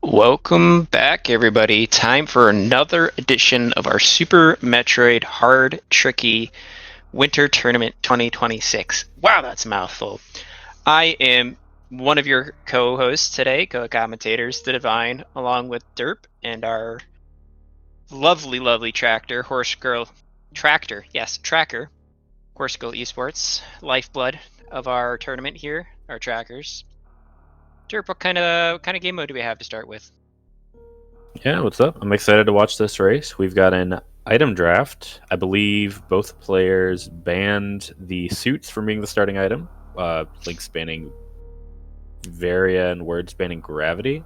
Welcome back, everybody. Time for another edition of our Super Metroid Hard Tricky Winter Tournament 2026. Wow, that's a mouthful. I am one of your co-hosts today, co-commentators, The Divine, along with Derp and our lovely Tracker, Tracker, Horse Girl Esports, lifeblood of our tournament here, our trackers. Derp, what kind of game mode do we have to start with? Yeah, what's up? I'm excited to watch this race. We've got an item draft. I believe both players banned the suits from being the starting item. Lynx banning Varia and Words banning Gravity.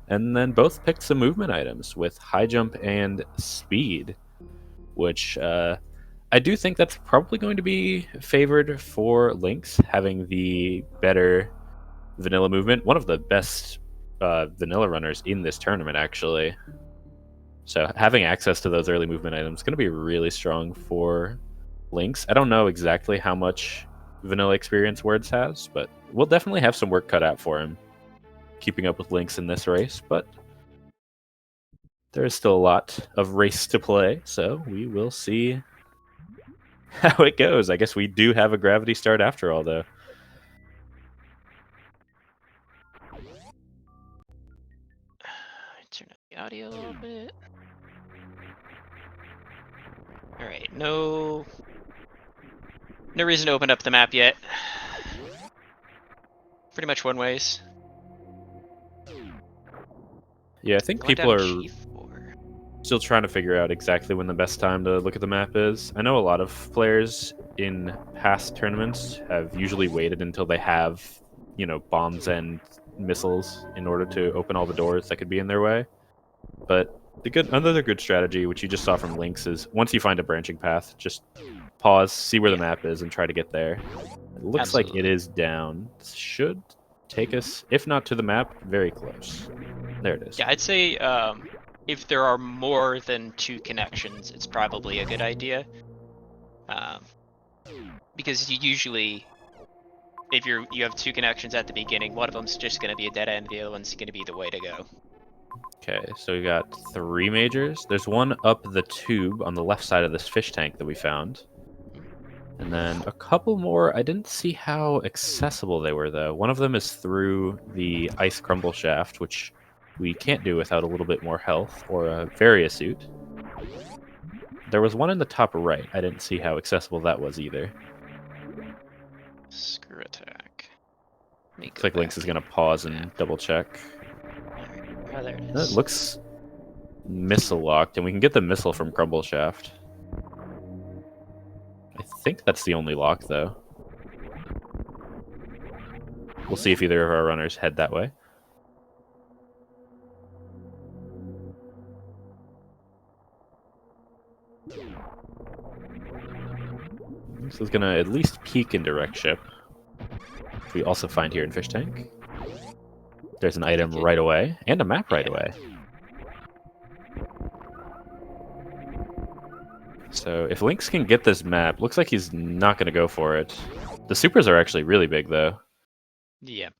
And then both picked some movement items with High Jump and Speed, which I do think that's probably going to be favored for Lynx, having the better vanilla movement. One of the best vanilla runners in this tournament, actually. So having access to those early movement items is going to be really strong for Lynx. I don't know exactly how much vanilla experience Words has, but we'll definitely have some work cut out for him keeping up with Lynx in this race. But there's still a lot of race to play, so we will see how it goes. I guess we do have a gravity start after all, though. Turn up the audio a little bit. Alright, no reason to open up the map yet. Pretty much one ways. Yeah, I think people are still trying to figure out exactly when the best time to look at the map is. I know a lot of players in past tournaments have usually waited until they have, bombs and missiles in order to open all the doors that could be in their way. But another good strategy, which you just saw from Lynx, is once you find a branching path, just pause, see where the map is, and try to get there. It looks like it is down. Should take us, if not to the map, very close. There it is. Yeah, I'd say if there are more than two connections, it's probably a good idea. Because you usually, if you have two connections at the beginning, one of them's just going to be a dead end, the other one's going to be the way to go. Okay, so we got 3 majors. There's one up the tube on the left side of this fish tank that we found. And then a couple more. I didn't see how accessible they were, though. One of them is through the ice crumble shaft, which we can't do without a little bit more health or a Varia suit. There was one in the top right. I didn't see how accessible that was either. Screw attack. Looks like Lynx is going to pause and double check. Oh, there it is. It looks missile locked, and we can get the missile from crumble shaft. I think that's the only lock, though. We'll see if either of our runners head that way. This is going to at least peek into Wreck Ship, which we also find here in Fish Tank. There's an item right away, and a map right away. So if Lynx can get this map, looks like he's not going to go for it. The supers are actually really big, though. Yeah.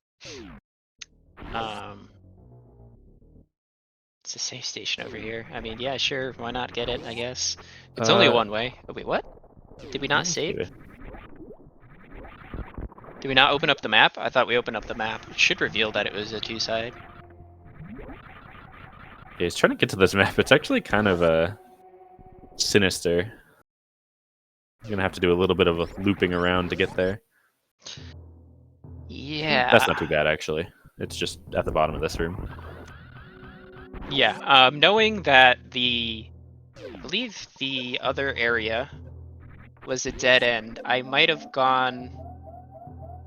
It's a safe station over here. I mean, yeah, sure, why not get it, I guess. It's only one way. Oh, wait, what? Did we not save? Did we not open up the map? I thought we opened up the map. It should reveal that it was a two-side. Yeah, he's trying to get to this map. It's actually kind of sinister. You're gonna have to do a little bit of a looping around to get there. Yeah. That's not too bad, actually. It's just at the bottom of this room. Yeah, knowing that I believe the other area was a dead end, I might have gone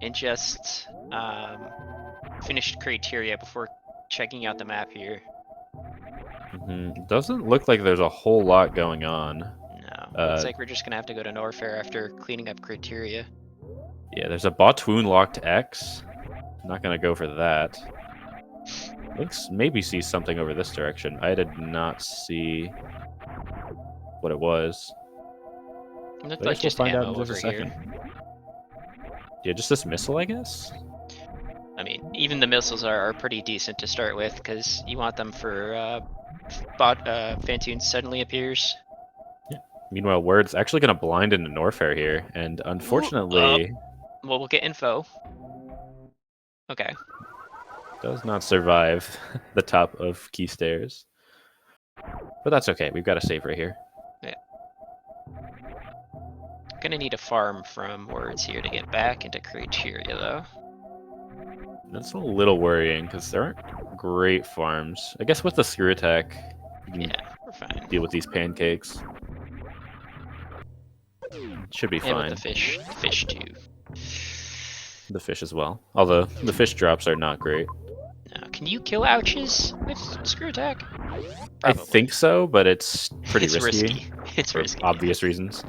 and just finished criteria before checking out the map here. Doesn't look like there's a whole lot going on. No, looks like we're just gonna have to go to Norfair after cleaning up criteria. Yeah, there's a Botwoon locked X. Not gonna go for that. Lynx maybe sees something over this direction. I did not see what it was. It looked like just ammo over here. Yeah, just this missile, I guess? I mean, even the missiles are pretty decent to start with, because you want them for Fantoon suddenly appears. Meanwhile, Word's actually going to blind into Norfair here, and unfortunately... Well, we'll get info. Okay. Does not survive the top of key stairs. But that's okay. We've got a save right here. Yeah. Gonna need a farm from Words here to get back into Criteria, though. That's a little worrying, because there aren't great farms. I guess with the screw attack, you can we're fine. deal with these pancakes. Should be fine. And with the fish too. The fish as well. Although, the fish drops are not great. Can you kill ouches with screw attack? Probably. I think so, but it's pretty risky. It's for risky. obvious reasons.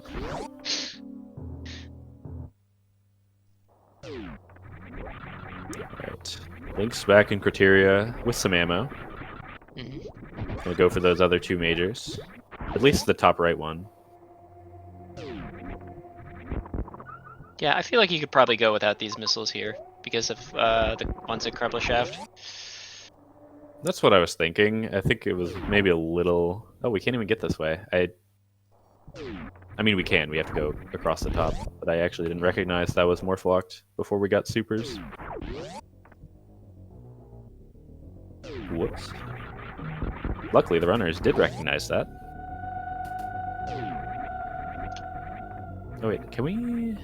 Alright. Lynx back in Criteria with some ammo. Gonna go for those other two majors. At least the top right one. Yeah, I feel like you could probably go without these missiles here because of the ones at Crumble Shaft. That's what I was thinking. I think it was maybe a little... Oh, we can't even get this way. I mean, we can. We have to go across the top. But I actually didn't recognize that was morph locked before we got supers. Whoops. Luckily, the runners did recognize that. Oh, wait. Can we...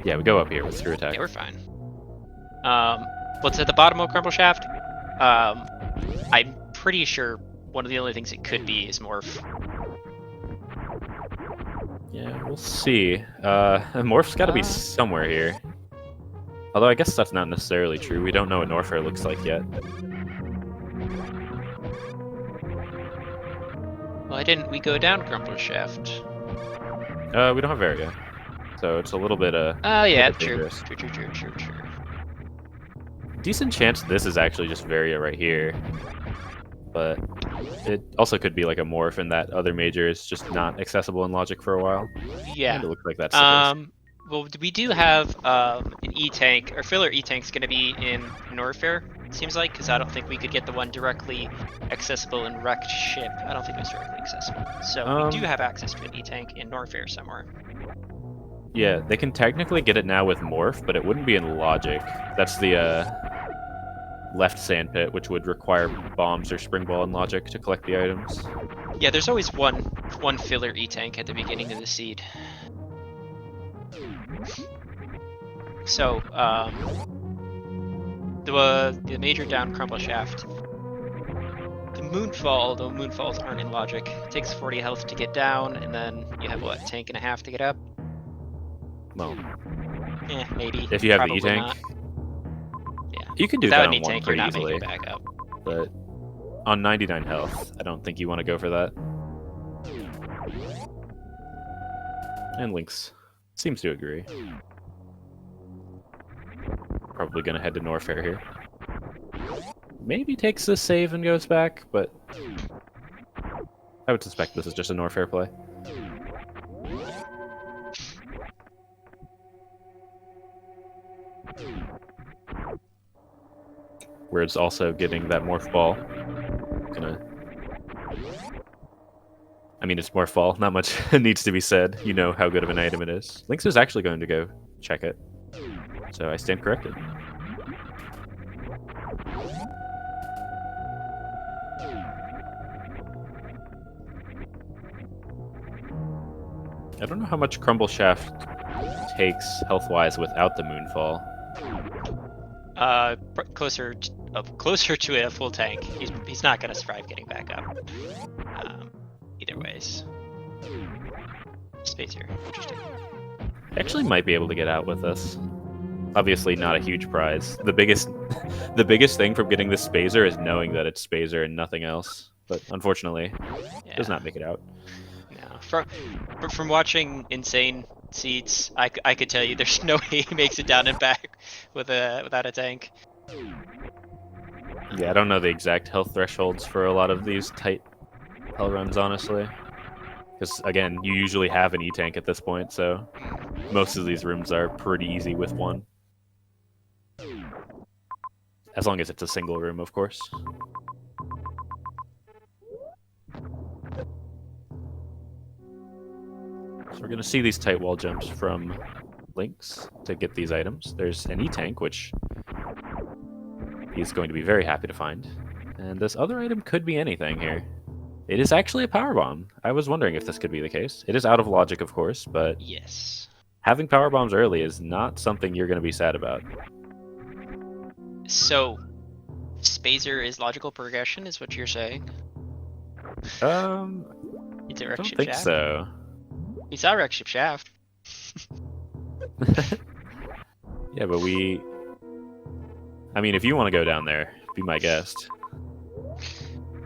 Yeah, we go up here with screw attack. Yeah, we're fine. What's at the bottom of Crumble Shaft? I'm pretty sure one of the only things it could be is Morph. Yeah, we'll see. Morph's got to be somewhere here. Although I guess that's not necessarily true. We don't know what Norfair looks like yet. Why didn't we go down Crumble Shaft? We don't have area. So it's a little bit, Oh, yeah, true. dangerous. True. Decent chance this is actually just Varia right here. But it also could be like a morph, and that other major is just not accessible in Logic for a while. Yeah. And it looks like that's the case. Well, we do have an E-Tank, or filler E-Tank's going to be in Norfair, it seems like, because I don't think we could get the one directly accessible in Wrecked Ship. I don't think it was directly accessible. So we do have access to an E-Tank in Norfair somewhere. Yeah, they can technically get it now with Morph, but it wouldn't be in Logic. That's the left sandpit, which would require bombs or spring ball in Logic to collect the items. Yeah, there's always one filler E-Tank at the beginning of the seed. So, the major down Crumble Shaft. The Moonfall, although Moonfalls aren't in Logic, it takes 40 health to get down, and then you have, what, tank and a half to get up? Well, maybe. if you have the Probably E-Tank, not. Yeah. you can do Without that an on one E-Tank, you're pretty not easily. making it back up. But on 99 health, I don't think you want to go for that. And Lynx seems to agree. Probably gonna head to Norfair here. Maybe takes the save and goes back, but I would suspect this is just a Norfair play. Where it's also getting that morph ball. I mean, it's morph ball. Not much needs to be said. You know how good of an item it is. Lynx is actually going to go check it. So I stand corrected. I don't know how much Crumble Shaft takes health-wise without the Moonfall. Closer to a full tank. He's not gonna survive getting back up. Either ways. Space here. Interesting. Actually might be able to get out with this. Obviously not a huge prize. The biggest thing from getting this Spazer is knowing that it's Spazer and nothing else. But unfortunately, does not make it out. No. From watching Insane Seeds, I could tell you there's no way he makes it down and back without a tank. Yeah, I don't know the exact health thresholds for a lot of these tight hell runs, honestly. Because, again, you usually have an E-Tank at this point, so most of these rooms are pretty easy with one. as long as it's a single room, of course. So we're going to see these tight wall jumps from Lynx to get these items. There's an E-Tank, which he's going to be very happy to find. And this other item could be anything here. It is actually a power bomb. I was wondering if this could be the case. It is out of logic, of course, but Yes. having power bombs early is not something you're going to be sad about. So, Spazer is logical progression, is what you're saying? It's a I wreck don't ship think shaft. so. We saw wreck ship shaft. Yeah, but I mean, if you want to go down there, be my guest.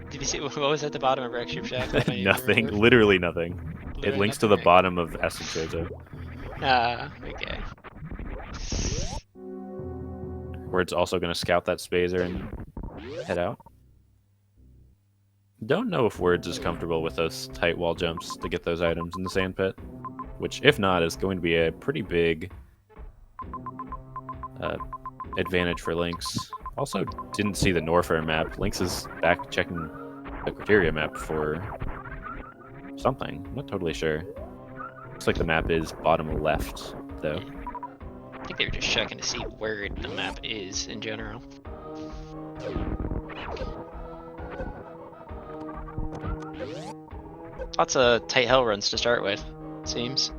Did you see what was at the bottom of wreck ship shaft? I don't even Nothing. remember. Literally nothing. It Literally links to nothing, the right? bottom of Essenzozo. Okay. Word's also going to scout that Spazer and head out. Don't know if Words is comfortable with those tight wall jumps to get those items in the sand pit, which, if not, is going to be a pretty big advantage for Lynx. Also, didn't see the Norfair map. Lynx is back checking the criteria map for something. I'm not totally sure. Looks like the map is bottom left, though. I think they were just checking to see where the map is in general. Lots of tight hell runs to start with, it seems.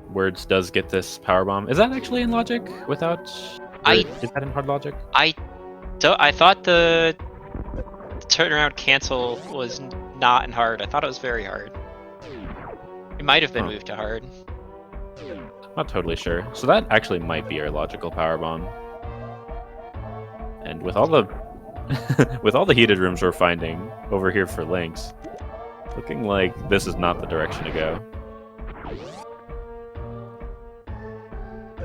Words does get this power bomb. Is that actually in logic without? Is that in hard logic? I thought the turnaround cancel was not in hard. I thought it was very hard. It might have been moved to hard. Not totally sure. So that actually might be our logical power bomb. And with all the with all the heated rooms we're finding over here for Lynx, looking like this is not the direction to go.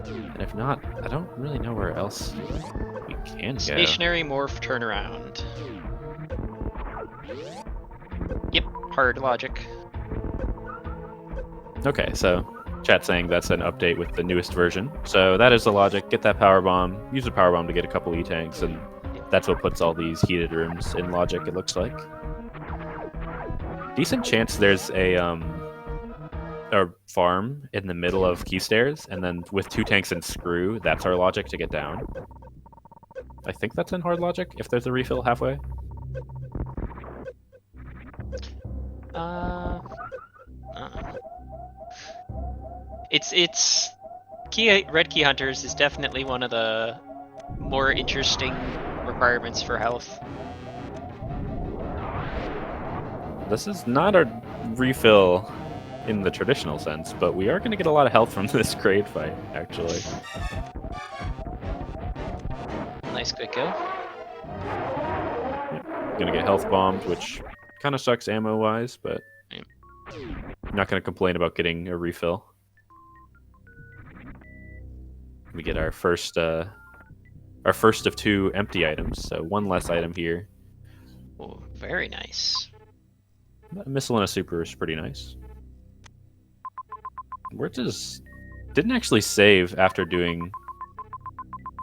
And if not, I don't really know where else we can go. Stationary morph turnaround. Yep, hard logic. Okay, so chat saying that's an update with the newest version. So that is the logic. Get that power bomb. Use the power bomb to get a couple E-tanks, and that's what puts all these heated rooms in logic, it looks like. Decent chance there's a farm in the middle of key stairs, and then with 2 tanks and screw, that's our logic to get down. I think that's in hard logic, if there's a refill halfway. It's red key hunters is definitely one of the more interesting requirements for health. This is not a refill in the traditional sense, but we are going to get a lot of health from this grade fight, actually. Nice quick kill. Gonna get health bombed, which kind of sucks ammo-wise, but I'm not going to complain about getting a refill. We get our first of 2 empty items, so 1 less item here. Oh, very nice. A missile and a super is pretty nice. Words didn't actually save after doing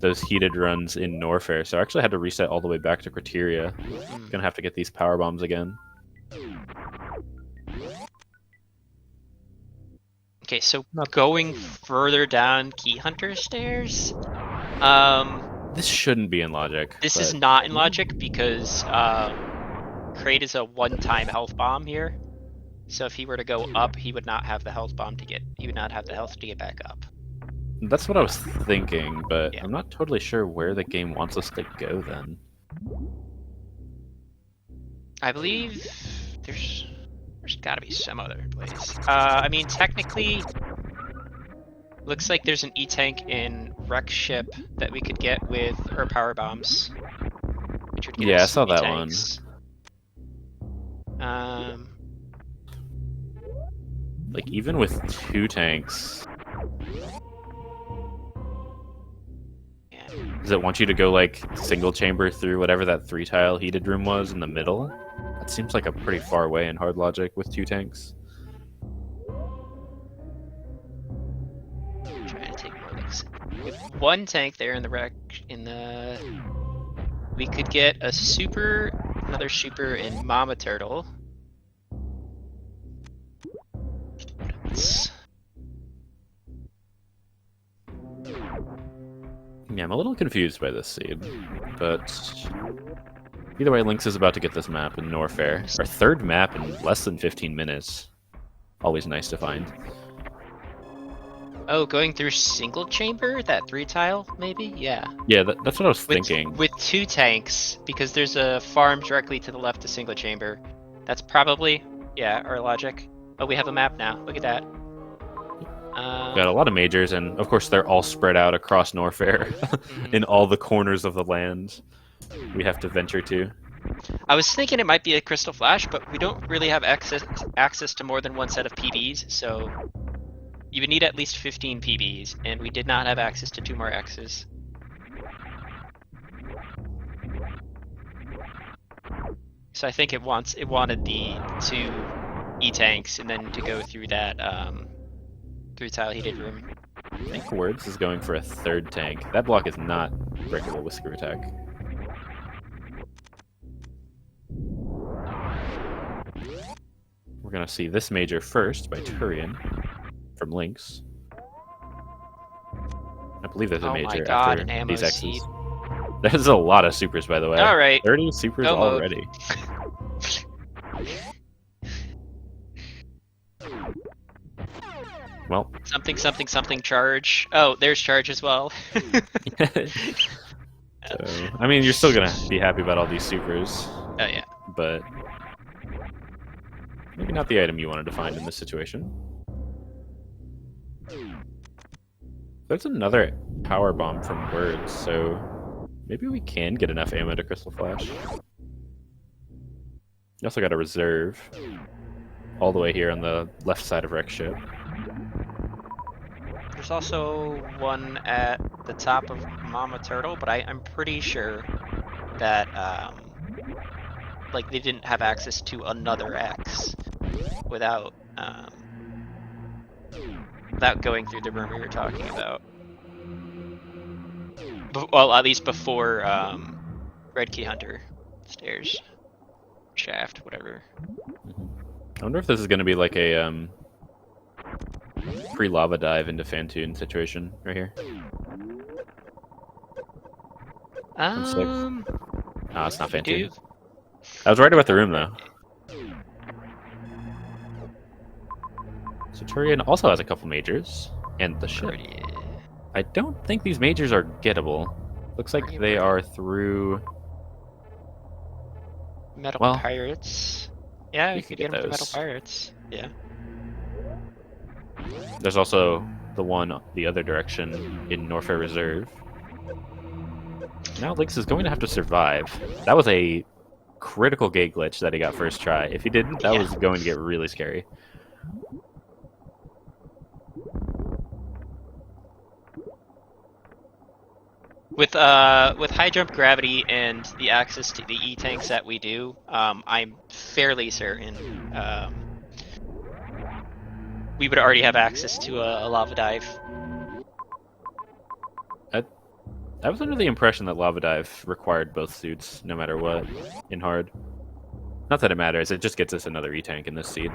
those heated runs in Norfair, so I actually had to reset all the way back to criteria. Gonna have to get these power bombs again. Okay, so going further down key hunter stairs. This shouldn't be in logic. This is not in logic because Crate is a one-time health bomb here. So if he were to go up, he would not have the health bomb to get. He would not have the health to get back up. That's what I was thinking, but Yeah. I'm not totally sure where the game wants us to go then. I believe there's got to be some other place. I mean, technically, looks like there's an E-tank in wreck ship that we could get with our power bombs. Which would give Yeah, I us saw that E-tanks. Like, even with 2 tanks, Yeah. does it want you to go, like, single chamber through whatever that 3-tile heated room was in the middle? That seems like a pretty far away in hard logic with 2 tanks. Trying to take more looks. one tank there in the wreck. We could get a super, another super in Mama Turtle. Yeah, I'm a little confused by this seed, but either way, Lynx is about to get this map in Norfair. Our third map in less than 15 minutes. Always nice to find. Oh, going through single chamber? That 3 tile, maybe? Yeah. Yeah, that's what I was thinking. With 2 tanks, because there's a farm directly to the left of single chamber. That's probably, yeah, our logic. Oh, we have a map now. Look at that. Got a lot of majors, and of course they're all spread out across Norfair in all the corners of the land we have to venture to. I was thinking it might be a Crystal Flash, but we don't really have access to more than one set of PBs, so you would need at least 15 PBs, and we did not have access to 2 more X's. So I think it wanted the 2 E-tanks and then to go through that 3-tile heated room. I think Words is going for a 3rd tank. That block is not breakable with Screw Attack. We're gonna see this major first by Turian from Lynx. I believe there's a major after these X's. There's a lot of supers, by the way. All right, 30 supers already. Well, something charge. Oh, there's charge as well. So, I mean, you're still gonna be happy about all these supers. Oh yeah. But maybe not the item you wanted to find in this situation. There's another power bomb from Words, so maybe we can get enough ammo to Crystal Flash. You also got a reserve all the way here on the left side of Rex Ship. There's also one at the top of Mama Turtle, but I'm pretty sure that like they didn't have access to another X without going through the room we were talking about. Well, at least before Red Key Hunter stairs, shaft, whatever. I wonder if this is going to be like a pre-lava dive into Fantoon situation right here. No, it's not Fantoon. I was right about the room though. So Turian also has a couple majors, and the ship. I don't think these majors are gettable. Looks like they are through Metal Pirates. Yeah, we could get them through Metal Pirates. Yeah. There's also the one the other direction in Norfair Reserve. Now Lynx is going to have to survive. That was a critical gate glitch that he got first try. If he didn't, that was going to get really scary. With high jump gravity and the access to the E-tanks that we do, I'm fairly certain we would already have access to a lava dive. I was under the impression that lava dive required both suits, no matter what, in hard. Not that it matters, it just gets us another E-tank in this seed.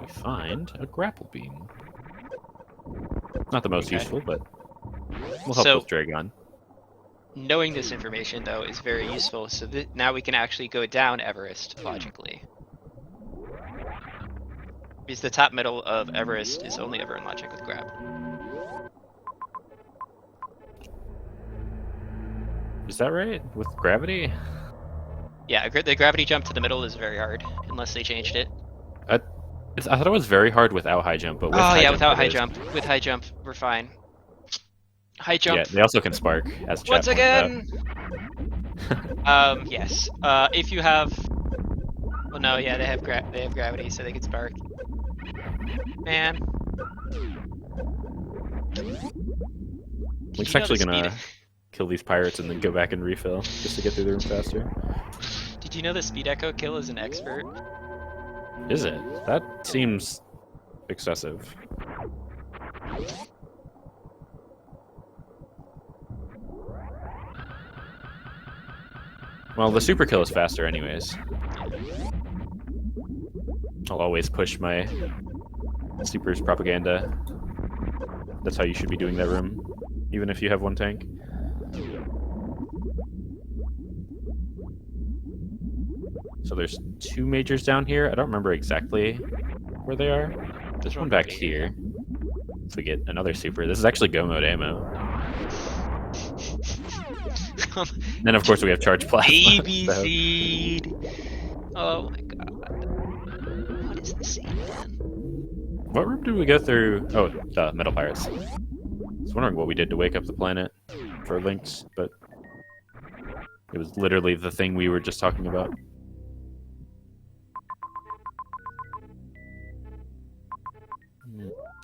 We find a grapple beam. Not the most useful, but will help with Dragon. Knowing this information, though, is very useful, so now we can actually go down Everest, logically. Because the top middle of Everest is only ever in logic with grab. Is that right? With gravity? Yeah, the gravity jump to the middle is very hard, unless they changed it. I thought it was very hard without high jump, but with high jump without high jump. With high jump, we're fine. High jump. Yeah, they also can spark, as chat once again! Yes. If you have... Well, no, yeah, they have gravity, so they can spark. Man. Lynx actually gonna kill these pirates and then go back and refill, just to get through the room faster. Did you know the speed echo kill is an expert? Is it? That seems excessive. Well, the super kill is faster anyways. I'll always push my supers propaganda. That's how you should be doing that room, even if you have one tank. So there's 2 majors down here. I don't remember exactly where they are. There's one back here. So we get another super. This is actually go mode ammo. Then of course we have charge plasma. Baby so. seed. Oh my god. What is the seed, man? What room did we go through? Oh, Metal Pirates. I was wondering what we did to wake up the planet for Lynx, but it was literally the thing we were just talking about.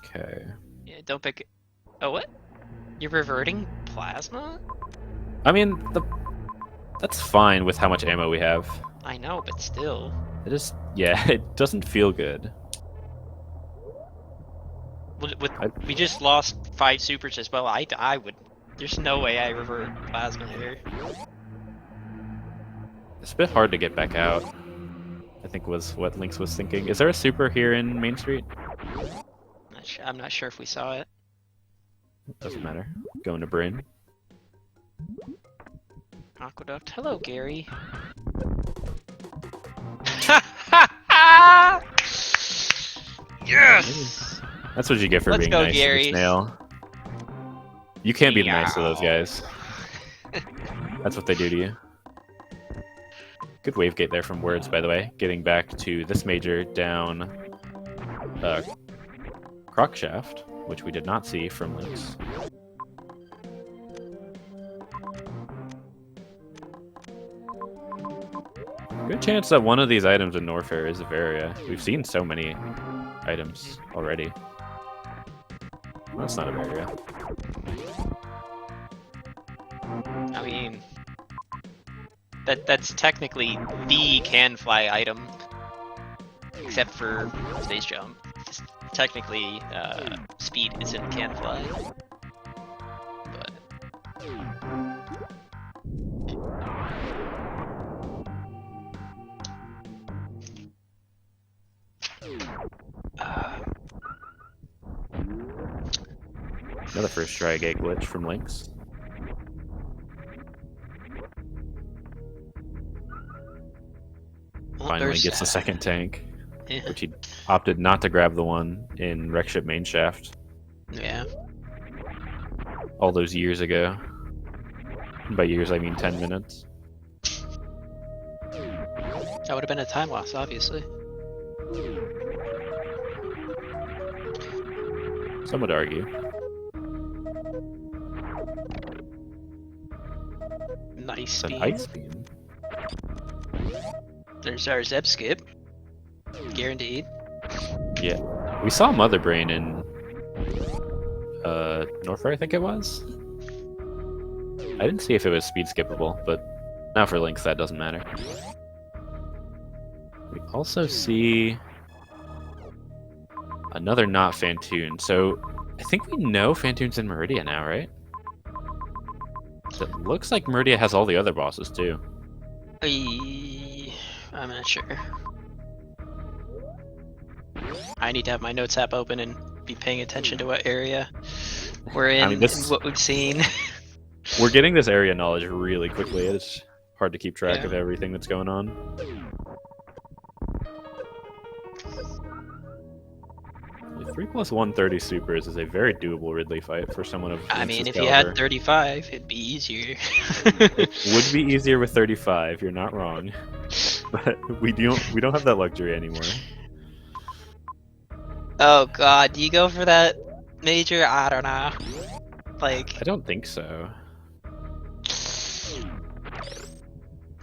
Okay. Yeah, don't pick it. Oh, what? You're reverting plasma? I mean, that's fine with how much ammo we have. I know, but still. It is, yeah, it doesn't feel good. We just lost 5 supers as well. I would. There's no way I revert plasma here. It's a bit hard to get back out, I think was what Lynx was thinking. Is there a super here in Main Street? I'm not sure if we saw it. Doesn't matter. Going to Bryn. Aqueduct. Hello, Gary. Yes! That's what you get for Let's being go, nice to Gary. the snail. You can't be nice to those guys. That's what they do to you. Good wave gate there from Words, by the way. Getting back to this major down Croc Shaft, which we did not see from Lynx. Good chance that one of these items in Norfair is a Varia. We've seen so many items already. That's not a Varia. I mean, that's technically the can fly item, except for space jump. Technically, speed isn't can fly, but another first try gate glitch from Lynx. Finally gets the second tank, yeah. which he opted not to grab the one in Wreckship main shaft. Yeah. All those years ago. By years, I mean 10 minutes. That would have been a time loss, obviously. Some would argue. Nice It's an speed. ice beam. There's our Zeb skip. Guaranteed. Yeah. We saw Mother Brain in Norfair, I think it was. I didn't see if it was speed skippable, but now for Lynx that doesn't matter. We also see another not Fantoon. So I think we know Fantoon's in Meridia now, right? It looks like Meridia has all the other bosses too. I'm not sure. I need to have my notes app open and be paying attention to what area we're in and what we've seen. We're getting this area knowledge really quickly. It's hard to keep track of everything that's going on. The 3+130 supers is a very doable Ridley fight for someone of I mean, Lynx's if caliber. you had 35, it'd be easier. It would be easier with 35. You're not wrong, but we don't have that luxury anymore. Oh god, do you go for that major? I don't know. Like, I don't think so.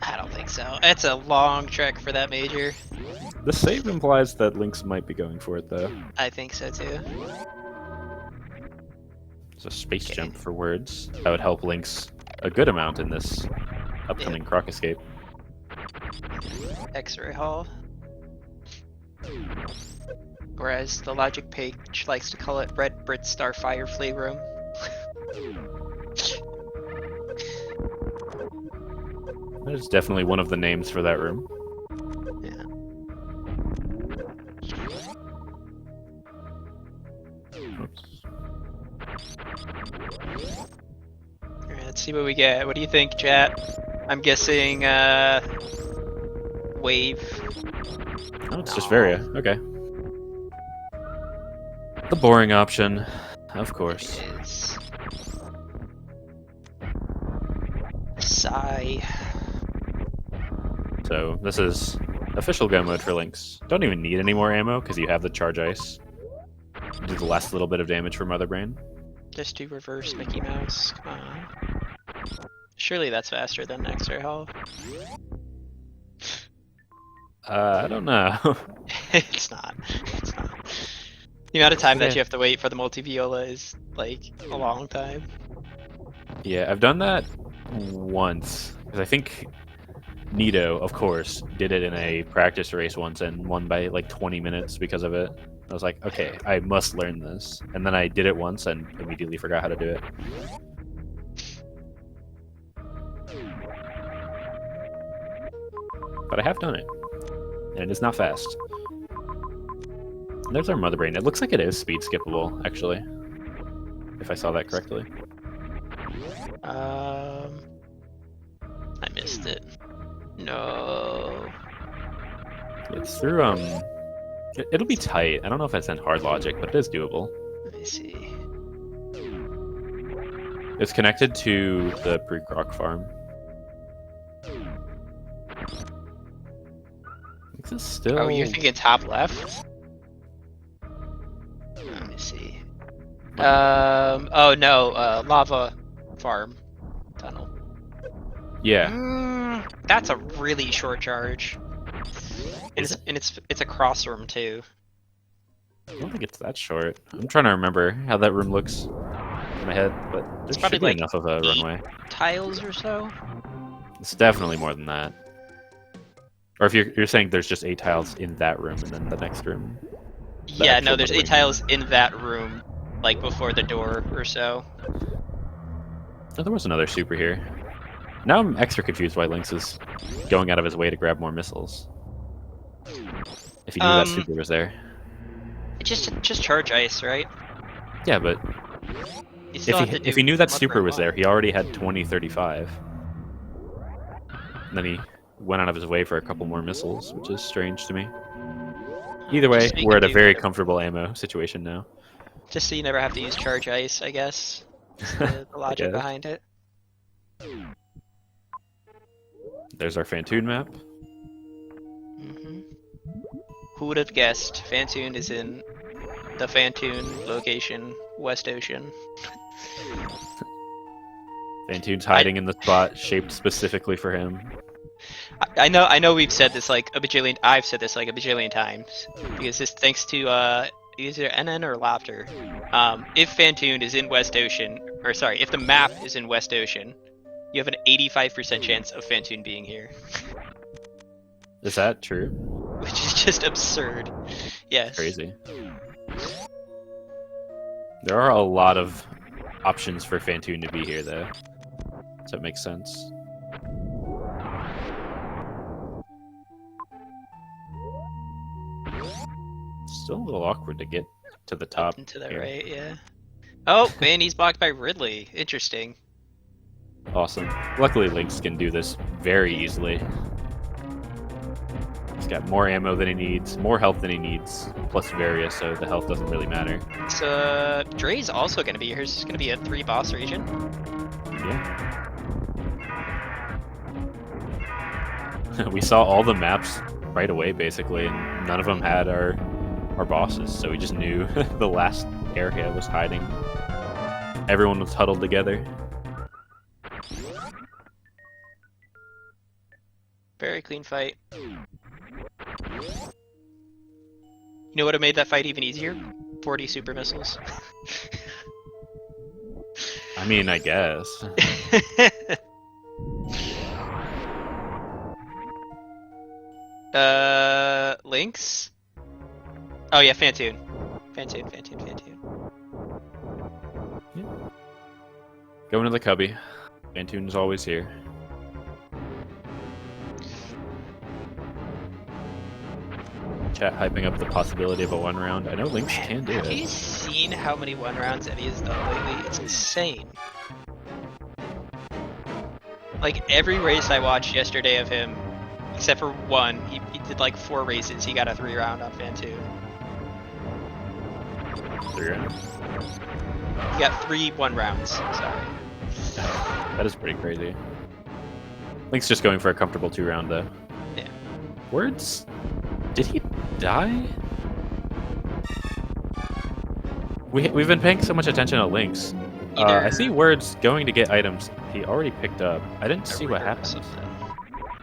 I don't think so. It's a long trek for that major. The save implies that Lynx might be going for it, though. I think so too. It's a space jump for Words. That would help Lynx a good amount in this upcoming Croc escape. X-ray hall. Or as the logic page likes to call it, Red Brit Starfire Playroom. That is definitely one of the names for that room. Yeah. Oops. Alright, let's see what we get. What do you think, chat? I'm guessing, wave. Oh, it's just Varia. Okay. The boring option, of course. It is. Sigh. So this is official go mode for Lynx. Don't even need any more ammo because you have the charge ice. Do the last little bit of damage for Mother Brain. Just do reverse Mickey Mouse. Come on. Surely that's faster than X-ray hall. I don't know. It's not. It's not. The amount of time that you have to wait for the multi-viola is like a long time. Yeah, I've done that once because I think Nito, of course, did it in a practice race once and won by like 20 minutes because of it. I was like, okay, I must learn this. And then I did it once and immediately forgot how to do it. But I have done it. And it is not fast. And there's our Mother Brain. It looks like it is speed skippable, actually. If I saw that correctly. I missed it. No. It's through, it'll be tight. I don't know if it's in hard logic, but it is doable. Let me see. It's connected to the pre-croc farm. Is this still... Oh, you're thinking top left? Let me see. Oh no, lava farm tunnel. Yeah. That's a really short charge. And it's a cross room too. I don't think it's that short. I'm trying to remember how that room looks in my head, but there's probably should be like enough of a runway. Tiles or so? It's definitely more than that. Or if you're saying there's just 8 tiles in that room and then the next room. Yeah, no, actual there's 8 runway. tiles in that room, like before the door or so. Oh, there was another super here. Now I'm extra confused why Lynx is going out of his way to grab more missiles. If he knew that super was there. Just charge ice, right? Yeah, but You still have to do if he knew that one super per was one. there, he already had 2035. And then he went out of his way for a couple more missiles, which is strange to me. Either way, Just so you we're can at a do very better. comfortable ammo situation now. Just so you never have to use charge ice, I guess. That's the logic guess. behind it. There's our Fantoon map. Who would have guessed Fantoon is in the Fantoon location, West Ocean? Fantoon's hiding in the spot shaped specifically for him. I know we've said this like a bajillion. I've said this like a bajillion times because this thanks to either NN or Laughter. If Fantoon is in West Ocean, or sorry, if the map is in West Ocean, you have an 85% chance of Fantoon being here, Is that true? which is just absurd. Yes. Crazy. There are a lot of options for Fantoon to be here, though. So it makes sense. Still a little awkward to get to the top. Up and to the here. right, yeah. Oh, man, he's blocked by Ridley. Interesting. Awesome. Luckily, Lynx can do this very easily. He's got more ammo than he needs, more health than he needs, plus Varia, so the health doesn't really matter. So Dre's also going to be here. It's going to be a 3-boss region. Yeah. We saw all the maps right away, basically, and none of them had our bosses, so we just knew the last area was hiding. Everyone was huddled together. Very clean fight. You know what would have made that fight even easier? 40 super missiles. I mean, I guess. Lynx? Oh yeah, Fantoon. Fantoon. Going to the cubby. Fantoon's always here. Chat hyping up the possibility of a 1 round. I know Lynx can do Have it. you seen how many 1 rounds Eddie has done lately? It's insane. Like every race I watched yesterday of him, except for one, he did like 4 races. He got a 3 round on Fantoon. 3 rounds? He got 3 1 rounds. Sorry. That is pretty crazy. Lynx just going for a comfortable 2 round though. Yeah. Words? Did he die? We've been paying so much attention to Lynx. I see Words going to get items he already picked up. I didn't see what happened.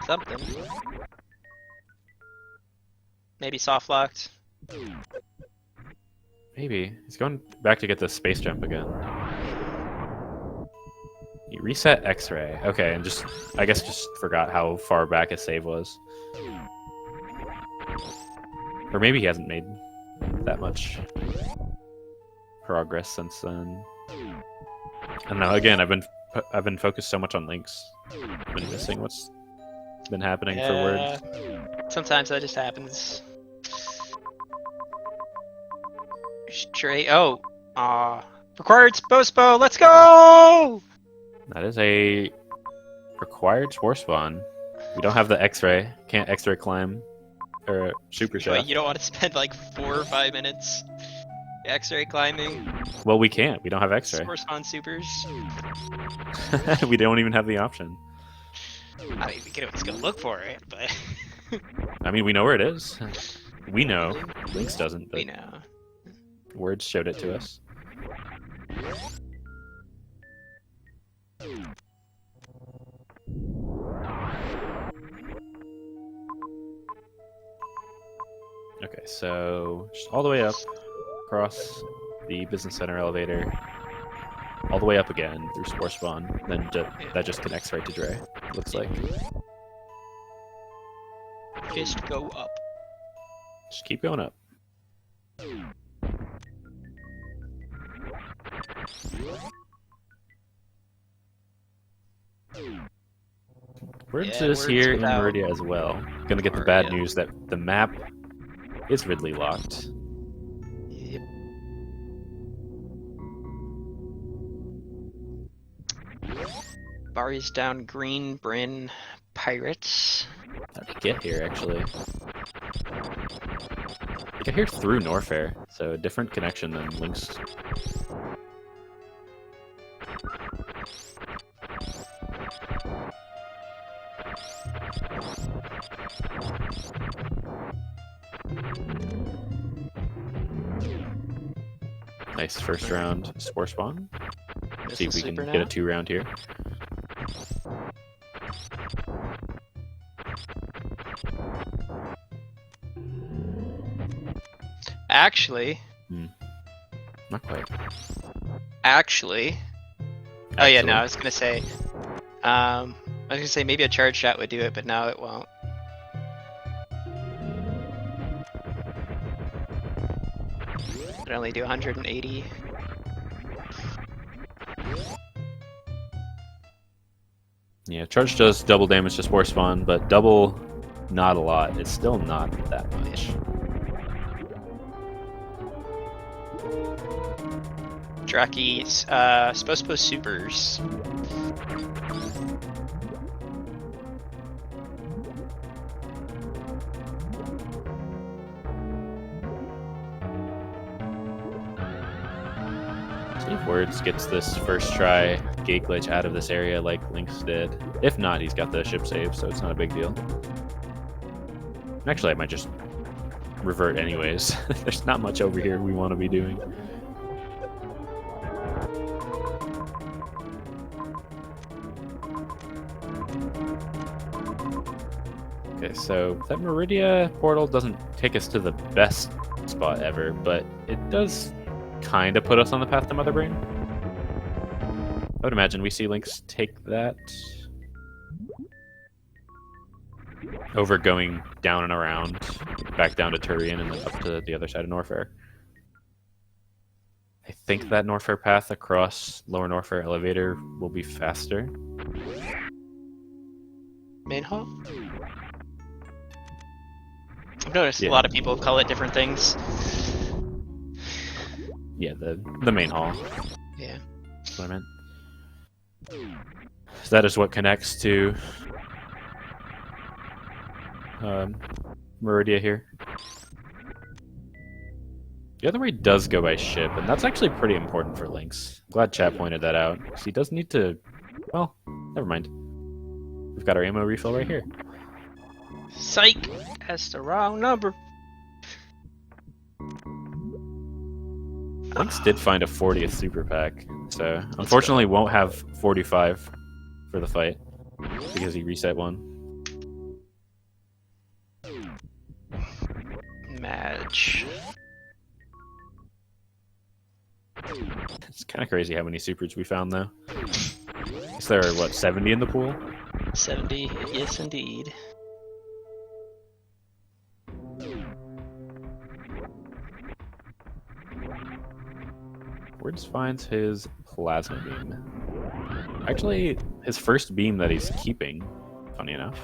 Something. Maybe soft locked. Maybe. He's going back to get the space jump again. He reset X-ray. Okay, and I guess just forgot how far back his save was. Or maybe he hasn't made that much progress since then. I don't know. Again, I've been focused so much on Lynx. I've been missing what's been happening for Words. Sometimes that just happens. Straight. Oh. Required Spospo. Let's go! That is a required spore spawn. We don't have the X-ray. Can't X-ray climb. Or super shot. You don't want to spend like 4 or 5 minutes X-ray climbing? Well, we can't. We don't have X-ray. Spore spawn supers. We don't even have the option. I mean, we can always go look for it, but... I mean, we know where it is. We know. Lynx doesn't, but we know. Words showed it to us. Okay, so just all the way up, across the business center elevator, all the way up again through Spore Spawn, then that just connects right to Dre, looks like. Just go up. Just keep going up. Words is here in Meridia as well. Gonna get the bad news that the map is Ridley locked. Yep. Bari's down green, Bryn, Pirates. How'd he get here, actually? He got here through Norfair, so a different connection than Lynx. Nice first round spore spawn. See if we can get a 2 round here. Actually. Not quite. Actually. Oh yeah, no, I was gonna say. Maybe a charge shot would do it, but now it won't. It'd only do 180. Yeah, charge does double damage to spore spawn, but double, not a lot. It's still not that much. Draki's supposed to post supers. See if Words gets this first try gate glitch out of this area like Lynx did. If not, he's got the ship save, so it's not a big deal. Actually, I might just revert anyways. There's not much over here we want to be doing. Okay, so that Meridia portal doesn't take us to the best spot ever, but it does kind of put us on the path to Mother Brain. I would imagine we see Lynx take that. over going down and around, back down to Turian and then up to the other side of Norfair. I think that Norfair path across Lower Norfair elevator will be faster. Main hall? I've noticed a lot of people call it different things. Yeah, the main hall. Yeah. That's what I meant. So that is what connects to Meridia here. The other way does go by ship, and that's actually pretty important for Lynx. I'm glad chat pointed that out. So he does need to... Well, never mind. We've got our ammo refill right here. Psych! That's the wrong number. Lynx did find a 40th super pack, so unfortunately won't have 45 for the fight because he reset one. Match. It's kind of crazy how many supers we found, though. Is there, what, 70 in the pool? 70, yes indeed. Words finds his plasma beam. Actually, his first beam that he's keeping, funny enough.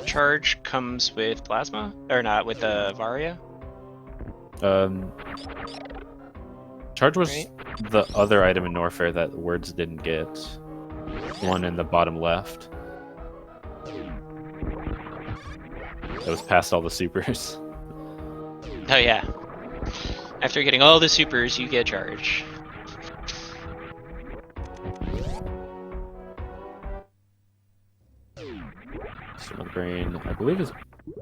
Charge comes with plasma? Or not, with the Varia? Charge was the other item in Norfair that Words didn't get. One in the bottom left. That was past all the supers. Oh yeah. After getting all the supers, you get charge. Some brain, I believe, is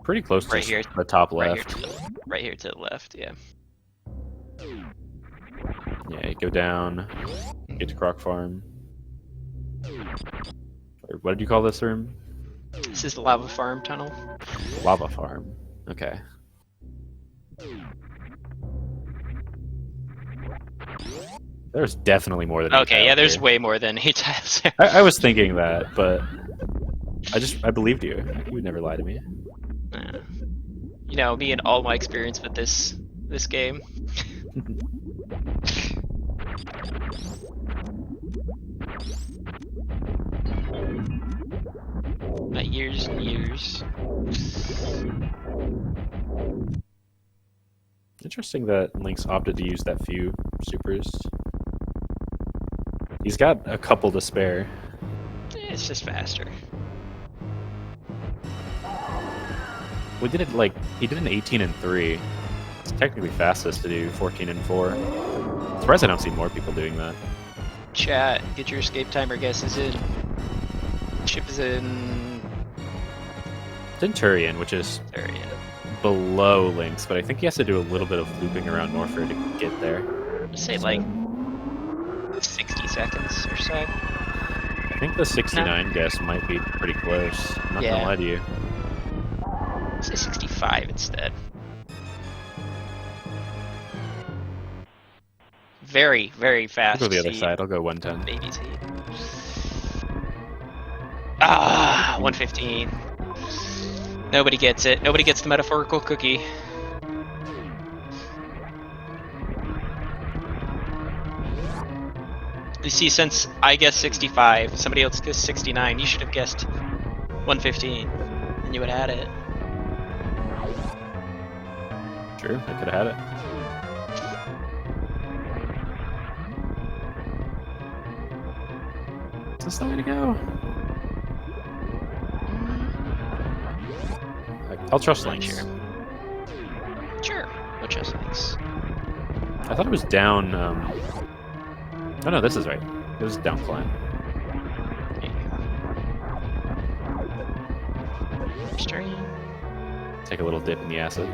pretty close to Right here, the top left. Right here to the left, yeah. Yeah, you go down, get to Croc Farm. Or what did you call this room? This is the lava farm tunnel. Lava Farm. Okay. There's definitely more than 8 Okay, yeah, tiles there's here. way more than 8 tiles there. I was thinking that, but I believed you. You would never lie to me. You know, me and all my experience with this game. My years and years. Interesting that Lynx opted to use that few supers. He's got a couple to spare. It's just faster. We did it like he did an 18 and 3. It's technically fastest to do 14 and 4. I'm surprised I don't see more people doing that. Chat, get your escape timer guesses in. Chip is in Turian, which is Turian. below Lynx, but I think he has to do a little bit of looping around Norfair to get there. Let's say like 60 seconds or so. I think the 69 guess might be pretty close. I'm not gonna lie to you. Let's say 65 instead. Very, very fast. I'll go the other side. I'll go 110. Baby's heat. Ah, 115. Nobody gets it. Nobody gets the metaphorical cookie. You see, since I guessed 65, somebody else guessed 69, you should have guessed 115, and you would have had it. True, I could have had it. Is this the way to go? I'll trust Lynx. Sure. We'll trust Lynx. I thought it was down. Oh no, this is right. It was down climb. Straight. Take a little dip in the acid.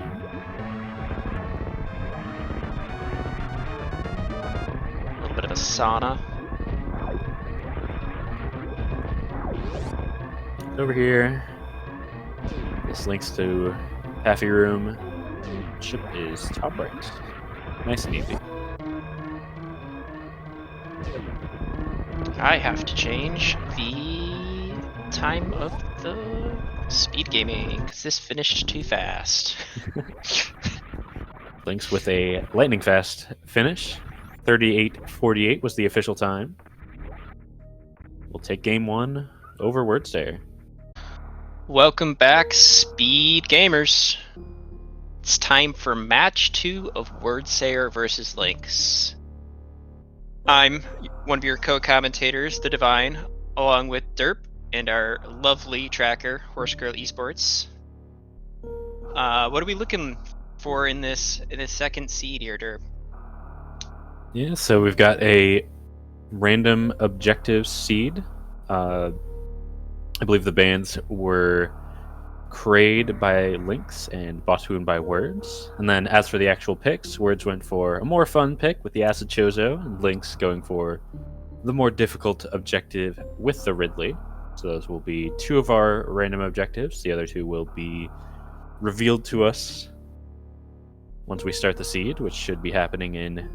A little bit of a sauna. Over here. This links to Taffy Room. Ship is top right. Nice and easy. I have to change the time of the speed gaming, because this finished too fast. Lynx with a lightning fast finish. 38:48 was the official time. We'll take game one over Wordsayer. Welcome back, speed gamers. It's time for match 2 of Wordsayer versus Lynx. I'm one of your co-commentators, The Divine, along with Derp and our lovely tracker, Horse Girl Esports. What are we looking for in this second seed here, Derp? Yeah, so we've got a random objective seed. I believe the bans were Kraid by Lynx and Bothoon by Words. And then as for the actual picks, Words went for a more fun pick with the Acid Chozo, and Lynx going for the more difficult objective with the Ridley. So those will be two of our random objectives. The other two will be revealed to us once we start the seed, which should be happening in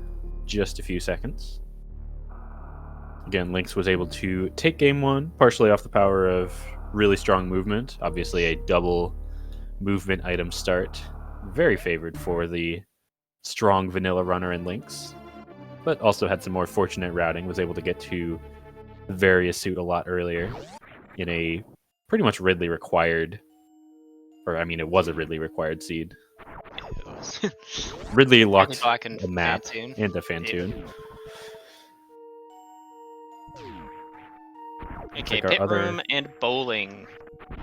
just a few seconds. Again, Lynx was able to take game one, partially off the power of really strong movement. Obviously, a double movement item start. Very favored for the strong vanilla runner in Lynx. But also had some more fortunate routing, was able to get to the various suit a lot earlier in a pretty much Ridley required, or I mean, it was a Ridley required seed. Ridley locked a map and a Fantoon. Okay, pit room and bowling.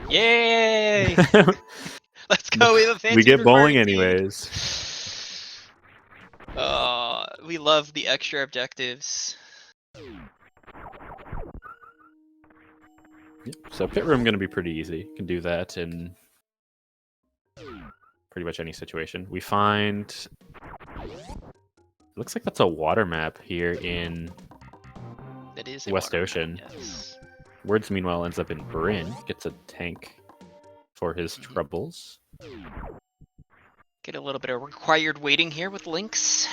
Yay! Let's go. We have a Fantoon. We get bowling anyways. We love the extra objectives. So pit room going to be pretty easy. Can do that in pretty much any situation. We find... Looks like that's a water map here in that is West Ocean. Map, yes. Words, meanwhile, ends up in Bryn. Gets a tank for his troubles. Get a little bit of required waiting here with Lynx.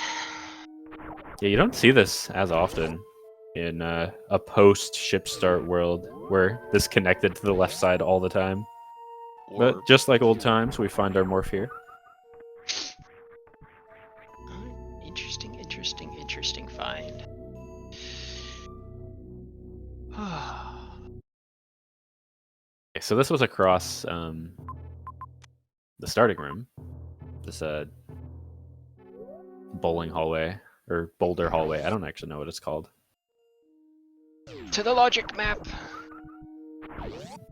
Yeah, you don't see this as often in a post-ship start world where this connected to the left side all the time. But just like old times, we find our morph here. Interesting find. Okay, so this was across the starting room. This bowling hallway, or boulder hallway. I don't actually know what it's called. To the logic map.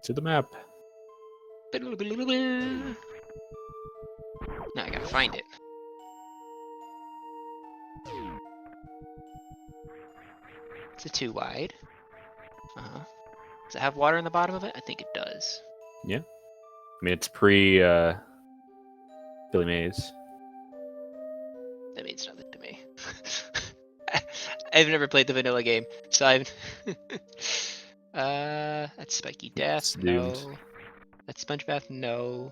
To the map. Now I gotta find it. Is it too wide? Does it have water in the bottom of it? I think it does. Yeah. I mean, it's pre Billy Mays. That means nothing to me. I've never played the vanilla game, so I've... that's Spiky Death, no. That's Sponge Bath, no.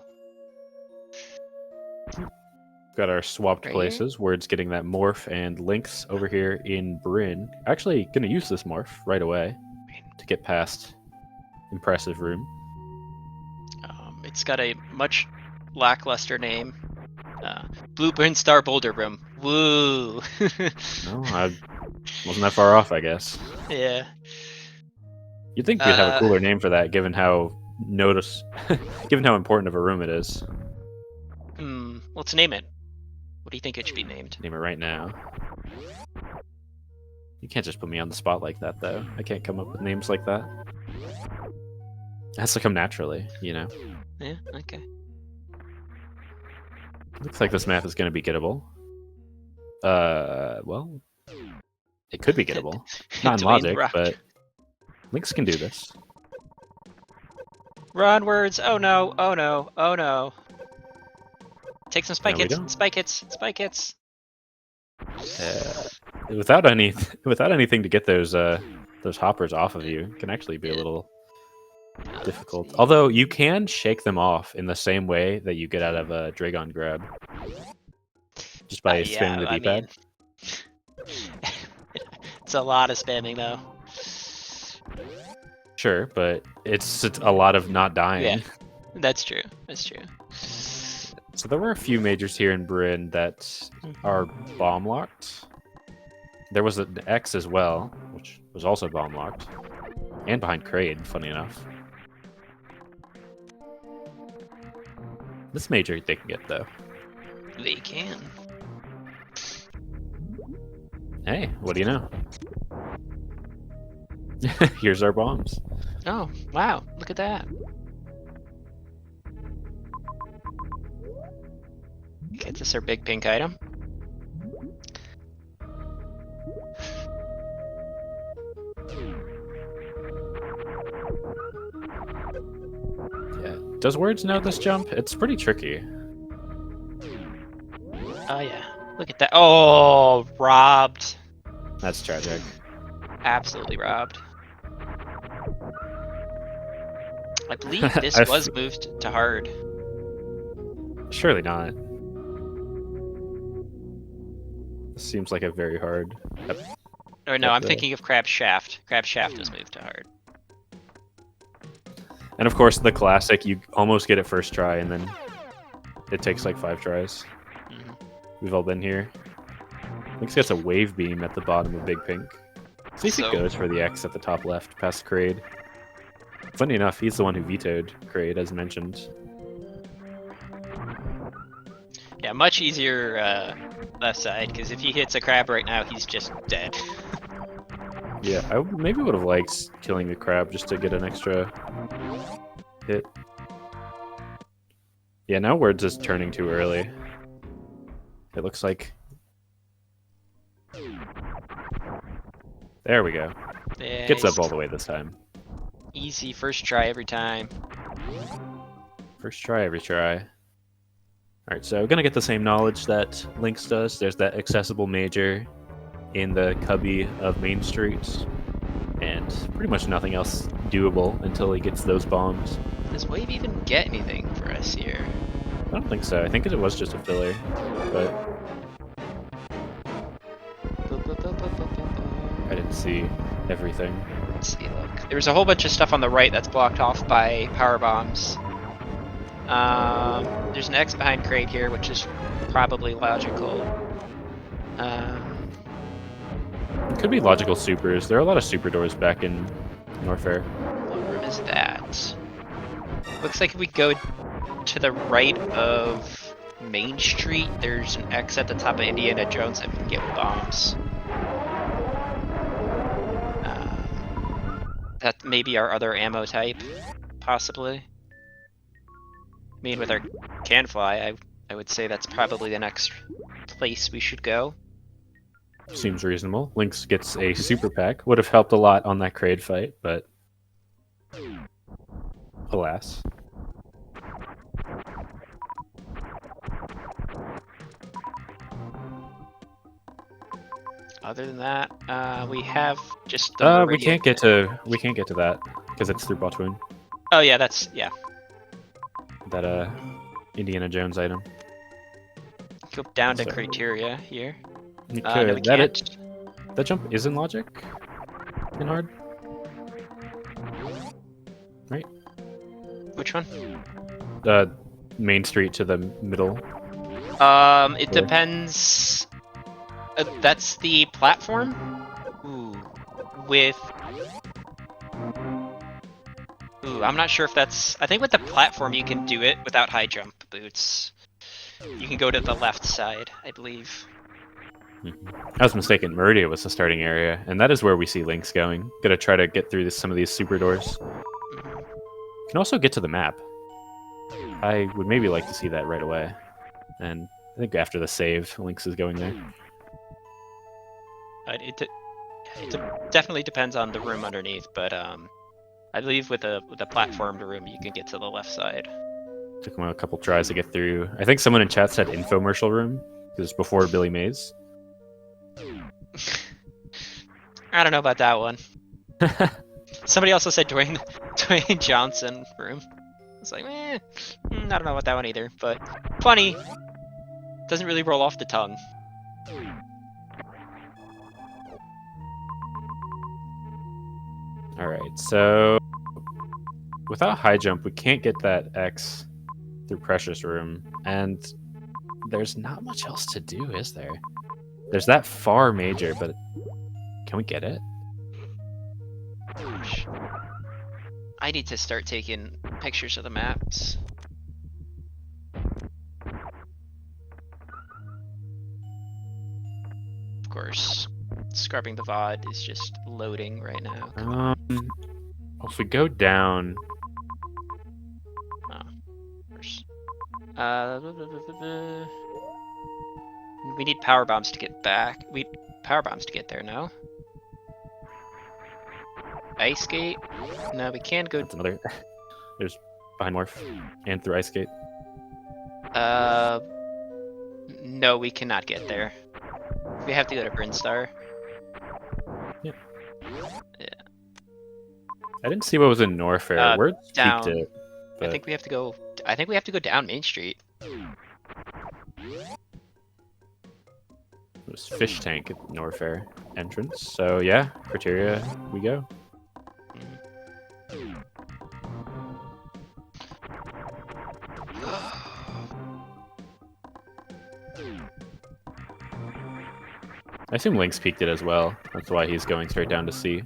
Got our swapped places. Words getting that morph, and Lynx over here in Bryn. Actually, gonna use this morph right away to get past Impressive Room. It's got a much lackluster name. Blueprint Star Boulder Room. Woo! No, I wasn't that far off, I guess. Yeah. You'd think we'd have a cooler name for that, given how given how important of a room it is. Let's name it. What do you think it should be named? Name it right now. You can't just put me on the spot like that, though. I can't come up with names like that. It has to come naturally, you know? Yeah, okay. Looks like this map is going to be gettable. Well, it could be gettable. Not in logic, but Lynx can do this. Run, Words! Oh no, oh no, oh no. Take some spike hits, spike hits, spike hits. Without anything to get those hoppers off of you, it can actually be a little difficult. Although you can shake them off in the same way that you get out of a Dragon grab, just by spamming the D-pad. It's a lot of spamming though. Sure, but it's a lot of not dying. Yeah, that's true. That's true. So there were a few majors here in Bryn that are bomb locked. There was an X as well, which was also bomb locked, and behind Kraid, funny enough. This major they can get though. They can. Hey, what do you know? Here's our bombs. Oh, wow. Look at that. Gets us our big pink item. Yeah. Does Words know this jump? It's pretty tricky. Oh, yeah. Look at that. Oh, robbed. That's tragic. Absolutely robbed. I believe this was moved to hard. Surely not. This seems like a very hard. Or no, I'm thinking of Crab Shaft. Crab Shaft was moved to hard. And of course, the classic, you almost get it first try, and then it takes like 5 tries. Mhm. We've all been here. Lynx gets a wave beam at the bottom of Big Pink. See if he goes for the X at the top left, past Kraid. Funny enough, he's the one who vetoed Kraid, as mentioned. Yeah, much easier left side, because if he hits a crab right now, he's just dead. Yeah, I maybe would have liked killing the crab just to get an extra hit. Yeah, now Words is turning too early. It looks like... There we go. Yeah, Gets up all the way this time. Easy first try every time. First try, every try. Alright, so gonna get the same knowledge that Lynx does. There's that accessible major in the cubby of Main Street. And pretty much nothing else doable until he gets those bombs. Does Wave even get anything for us here? I don't think so. I think it was just a filler. But I didn't see everything. Let's see, look. There's a whole bunch of stuff on the right that's blocked off by power bombs. There's an X behind Kraid here, which is probably logical. It could be logical supers. There are a lot of super doors back in Norfair. What room is that? Looks like if we go to the right of Main Street, there's an X at the top of Indiana Jones that we can get with bombs. That may be our other ammo type, possibly. I mean, with our can fly, I would say that's probably the next place we should go. Seems reasonable. Lynx gets a super pack. Would have helped a lot on that Kraid fight, but alas. Other than that, we have just the we can't get to that because it's through Botwoon. Oh yeah, that's yeah. That Indiana Jones item. Go down to criteria here. You No, could. we can't. That jump is in logic in hard, right? Which one? Main Street to the middle. It depends. That's the platform. Ooh, I'm not sure if that's. I think with the platform you can do it without high jump boots. You can go to the left side, I believe. I was mistaken. Meridia was the starting area, and that is where we see Lynx going. Gonna try to get through some of these super doors. Can also get to the map. I would maybe like to see that right away. And I think after the save, Lynx is going there. It definitely depends on the room underneath, but I believe with a platformed room you can get to the left side. Took him a couple tries to get through. I think someone in chat said infomercial room because it's before Billy Mays. I don't know about that one. Somebody also said Dwayne Johnson room. It's like, I don't know about that one either, but funny. Doesn't really roll off the tongue. Alright, so without high jump, we can't get that X through Precious Room, and there's not much else to do, is there? There's that far major, but can we get it? Gosh. I need to start taking pictures of the maps. Of course, scrubbing the VOD is just loading right now. Well, if we go down, Of course. We need power bombs to get back. Power bombs to get there. No. Ice skate. No, we can't go. that's another. There's behind Morph and through Ice Skate. No, we cannot get there. We have to go to Brinstar. Yeah. Yeah. I didn't see what was in Norfair. Word down. peaked it. I think we have to go. I think we have to go down Main Street. It was Fish Tank at Norfair entrance. So yeah, criteria, we go. I assume Lynx peaked it as well. That's why he's going straight down to C.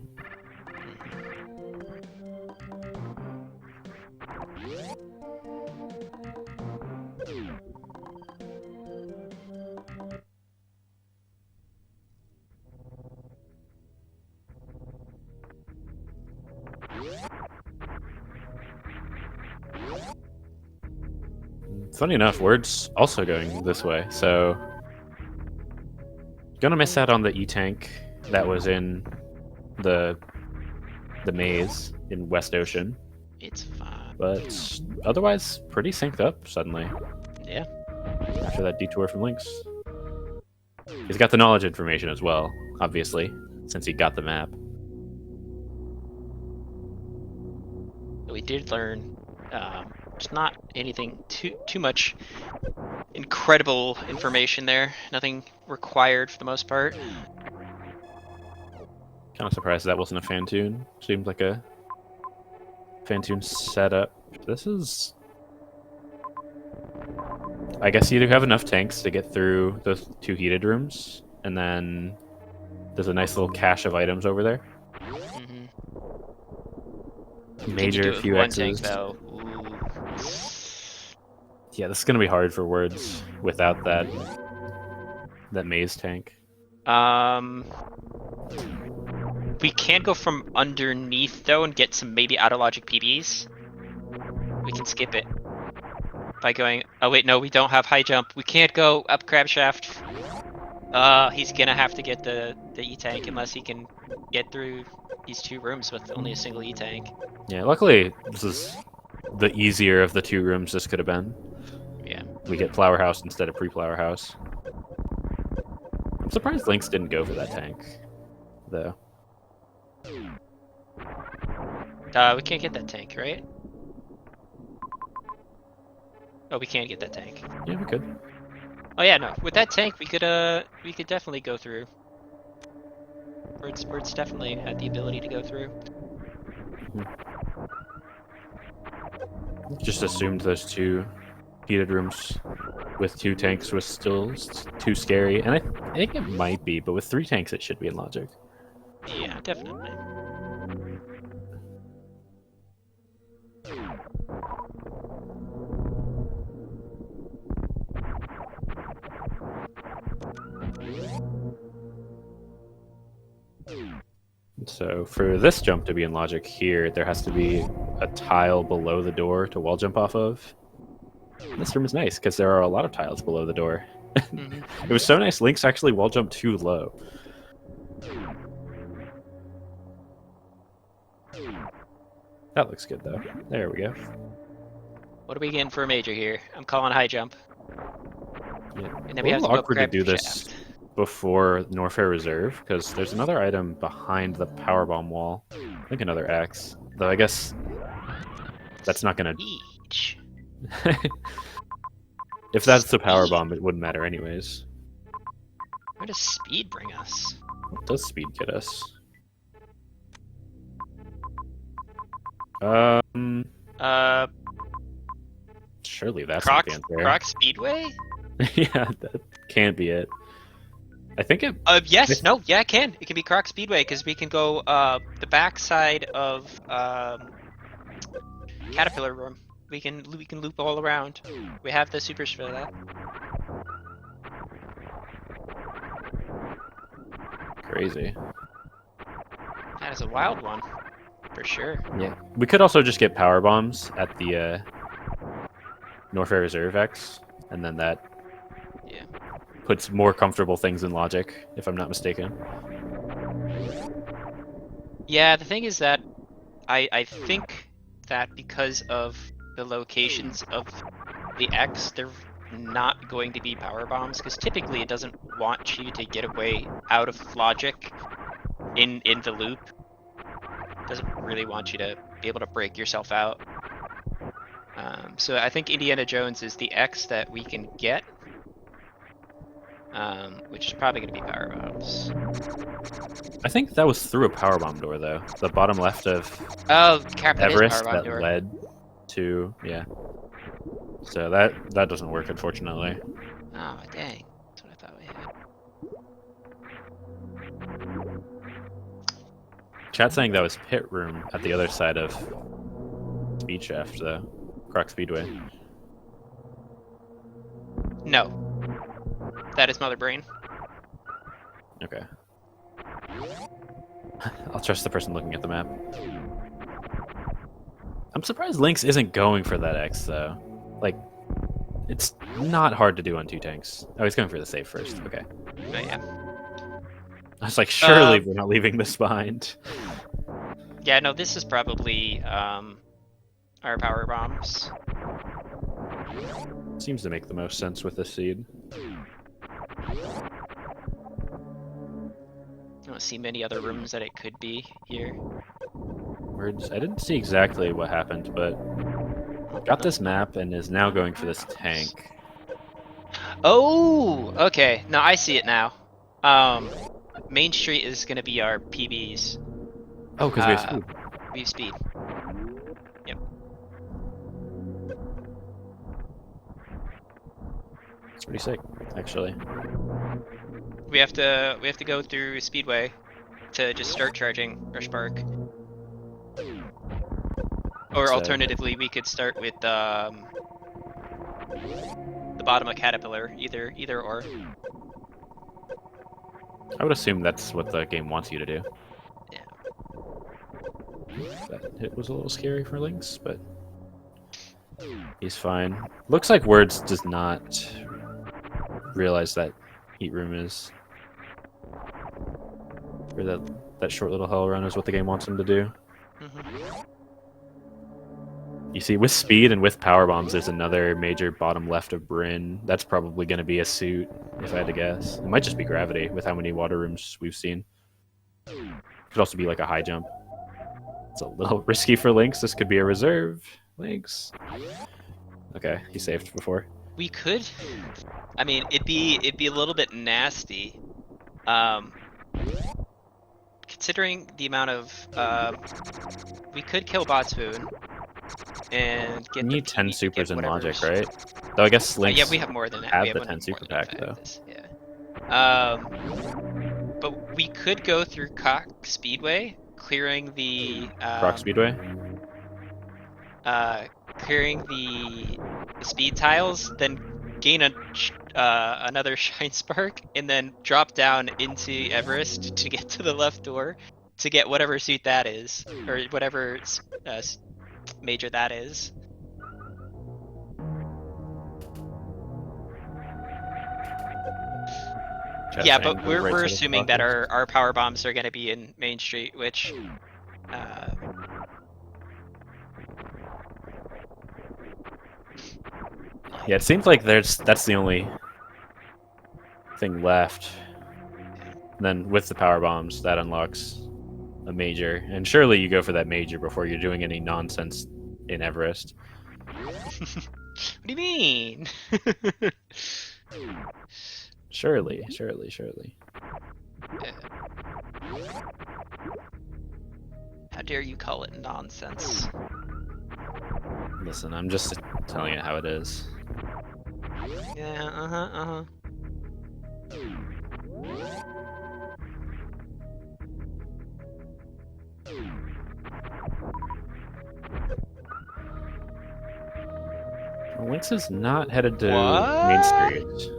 Funny enough, Word's also going this way, so gonna miss out on the E-Tank that was in the maze in West Ocean. It's fine. But otherwise, pretty synced up suddenly. Yeah. After that detour from Lynx. He's got the knowledge information as well, obviously, since he got the map. We did learn. It's not anything too much incredible information there. Nothing required for the most part. Kind of surprised that wasn't a fan tune. Seemed like a fan tune setup. This is... I guess you do have enough tanks to get through those two heated rooms, and then there's a nice little cache of items over there. Mm-hmm. Major few one X's. tank though. Yeah, this is gonna be hard for Words without that maze tank. We can go from underneath though and get some maybe out of logic PBs. We can skip it by going. Oh wait, no, we don't have high jump. We can't go up crab shaft. He's gonna have to get the E tank unless he can get through these two rooms with only a single E tank. Yeah, luckily this is the easier of the two rooms this could have been. Yeah. We get Flower House instead of pre-Flower House. I'm surprised Lynx didn't go for that tank, though. We can't get that tank, right? Oh, we can't get that tank. Yeah, we could. Oh yeah, no. With that tank, we could definitely go through. Birds definitely had the ability to go through. Just assumed those two heated rooms with two tanks was still too scary, and I think it might be, but with three tanks it should be in logic. Yeah, definitely. So for this jump to be in logic here, there has to be a tile below the door to wall jump off of. This room is nice because there are a lot of tiles below the door. Mm-hmm. It was so nice. Lynx actually wall jumped too low. That looks good though. There we go. What are we getting for a major here? I'm calling high jump. Yeah. And then A we have to little go awkward to grab do the this shaft. before Norfair Reserve because there's another item behind the powerbomb wall. I think another X. Though I guess that's not gonna. Each. If that's the powerbomb, it wouldn't matter anyways. Where does speed bring us? What does speed get us? Uh, Surely that's not the answer. Croc Speedway? Yeah, that can't be it. I think it. Yes, no, yeah, it can. It can be Croc Speedway because we can go the backside of Caterpillar Room. We can loop all around. We have the supers for that. Crazy. That is a wild one, for sure. Yeah. We could also just get power bombs at the Norfair Reserve X, and then that puts more comfortable things in logic, if I'm not mistaken. Yeah, the thing is that I think that because of the locations of the X, they're not going to be power bombs, because typically it doesn't want you to get away out of logic in the loop. It doesn't really want you to be able to break yourself out. So I think Indiana Jones is the X that we can get, which is probably going to be power bombs. I think that was through a power bomb door, though. The bottom left of Everest that led to So that doesn't work, unfortunately. Oh dang! That's what I thought we had. Chat saying that was pit room at the other side of Speed Shaft, though. Croc Speedway. No, that is Mother Brain. Okay. I'll trust the person looking at the map. I'm surprised Lynx isn't going for that X, though. Like, it's not hard to do on 2 tanks. Oh, he's going for the save first. Okay. Oh, yeah. I was like, surely we're not leaving this behind. Yeah, no, this is probably our power bombs. Seems to make the most sense with this seed. I don't see many other rooms that it could be here. Words. I didn't see exactly what happened, but got this map and is now going for this tank. Oh, okay. No, I see it now. Main Street is gonna be our PBs. Oh, because we have speed. We have speed. Yep. It's pretty sick, actually. We have to go through Speedway to just start charging our spark. Or alternatively, we could start with the bottom of Caterpillar, either or. I would assume that's what the game wants you to do. Yeah. That hit was a little scary for Lynx, but he's fine. Looks like Words does not realize that Heat Room is, or that short little hell run is what the game wants him to do. Mm-hmm. You see, with speed and with power bombs, there's another major bottom left of Bryn. That's probably going to be a suit, if I had to guess. It might just be gravity with how many water rooms we've seen. Could also be like a high jump. It's a little risky for Lynx. This could be a reserve. Lynx. Okay, he saved before. We could. I mean, it'd be a little bit nasty. Considering the amount of we could kill Botspoon and get. You need 10 supers in logic, right? Though I guess Lynx. Yeah, we have more than that. Have the 10 super pack though. Yeah. But we could go through Cock Speedway, clearing the. Croc Speedway. Clearing the speed tiles, then gain another shine spark, and then drop down into Everest to get to the left door to get whatever suit that is, or whatever major that is. Yeah, but we're assuming that our power bombs are going to be in Main Street, which yeah, it seems like that's the only thing left. And then with the power bombs, that unlocks a major. And surely you go for that major before you're doing any nonsense in Everest. What do you mean? Surely. How dare you call it nonsense? Listen, I'm just telling you how it is. Yeah, uh-huh. Lynx is not headed to What? Main Street.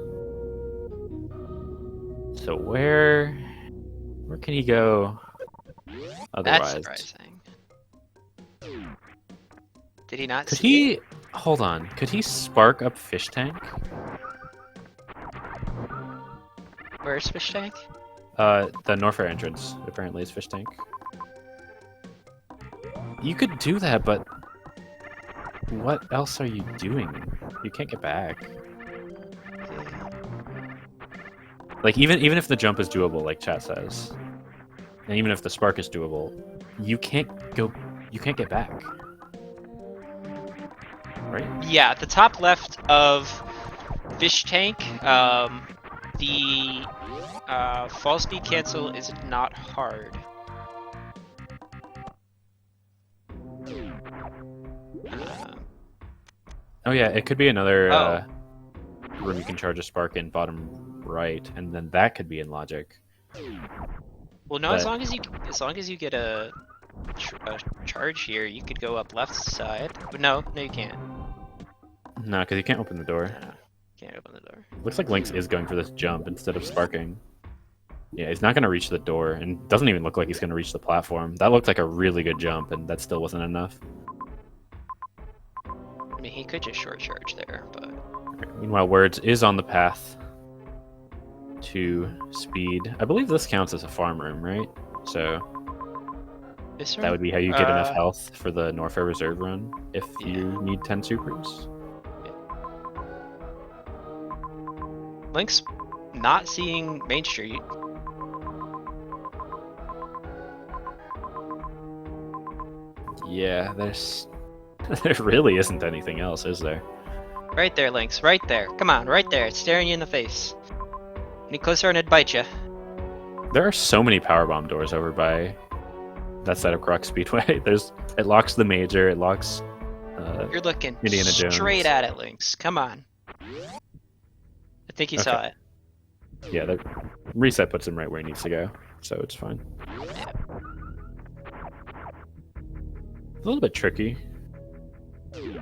So where can he go That's otherwise? surprising. Did he not Could see he it? hold on? Could he spark up Fish Tank? Where's Fish Tank? The Norfair entrance apparently is Fish Tank. You could do that, but what else are you doing? You can't get back. Like even if the jump is doable, like chat says, and even if the spark is doable, you can't get back. Right? Yeah, at the top left of Fish Tank, the fall speed cancel is not hard. Oh yeah, it could be another Oh. room you can charge a spark in bottom right, and then that could be in logic. Well, no, But- as long as you get a charge here, you could go up left side. But no, you can't. No, because you can't open the door. No, can't open the door. Looks like Lynx is going for this jump instead of sparking. Yeah, he's not going to reach the door, and doesn't even look like he's going to reach the platform. That looked like a really good jump, and that still wasn't enough. I mean, he could just short charge there, but Meanwhile, Words is on the path to speed. I believe this counts as a farm room, right? So this that would be how you get enough Uh, health for the Norfair Reserve run if yeah. you need 10 supers. Lynx not seeing Main Street. Yeah, there really isn't anything else, is there? Right there, Lynx. Right there. Come on, right there. It's staring you in the face. Any closer and it'd bite you. There are so many powerbomb doors over by that side of Croc Speedway. It locks the major, it locks You're looking Indiana Jones. straight at it, Lynx. Come on. I think he saw it. Yeah, the reset puts him right where he needs to go, so it's fine. A little bit tricky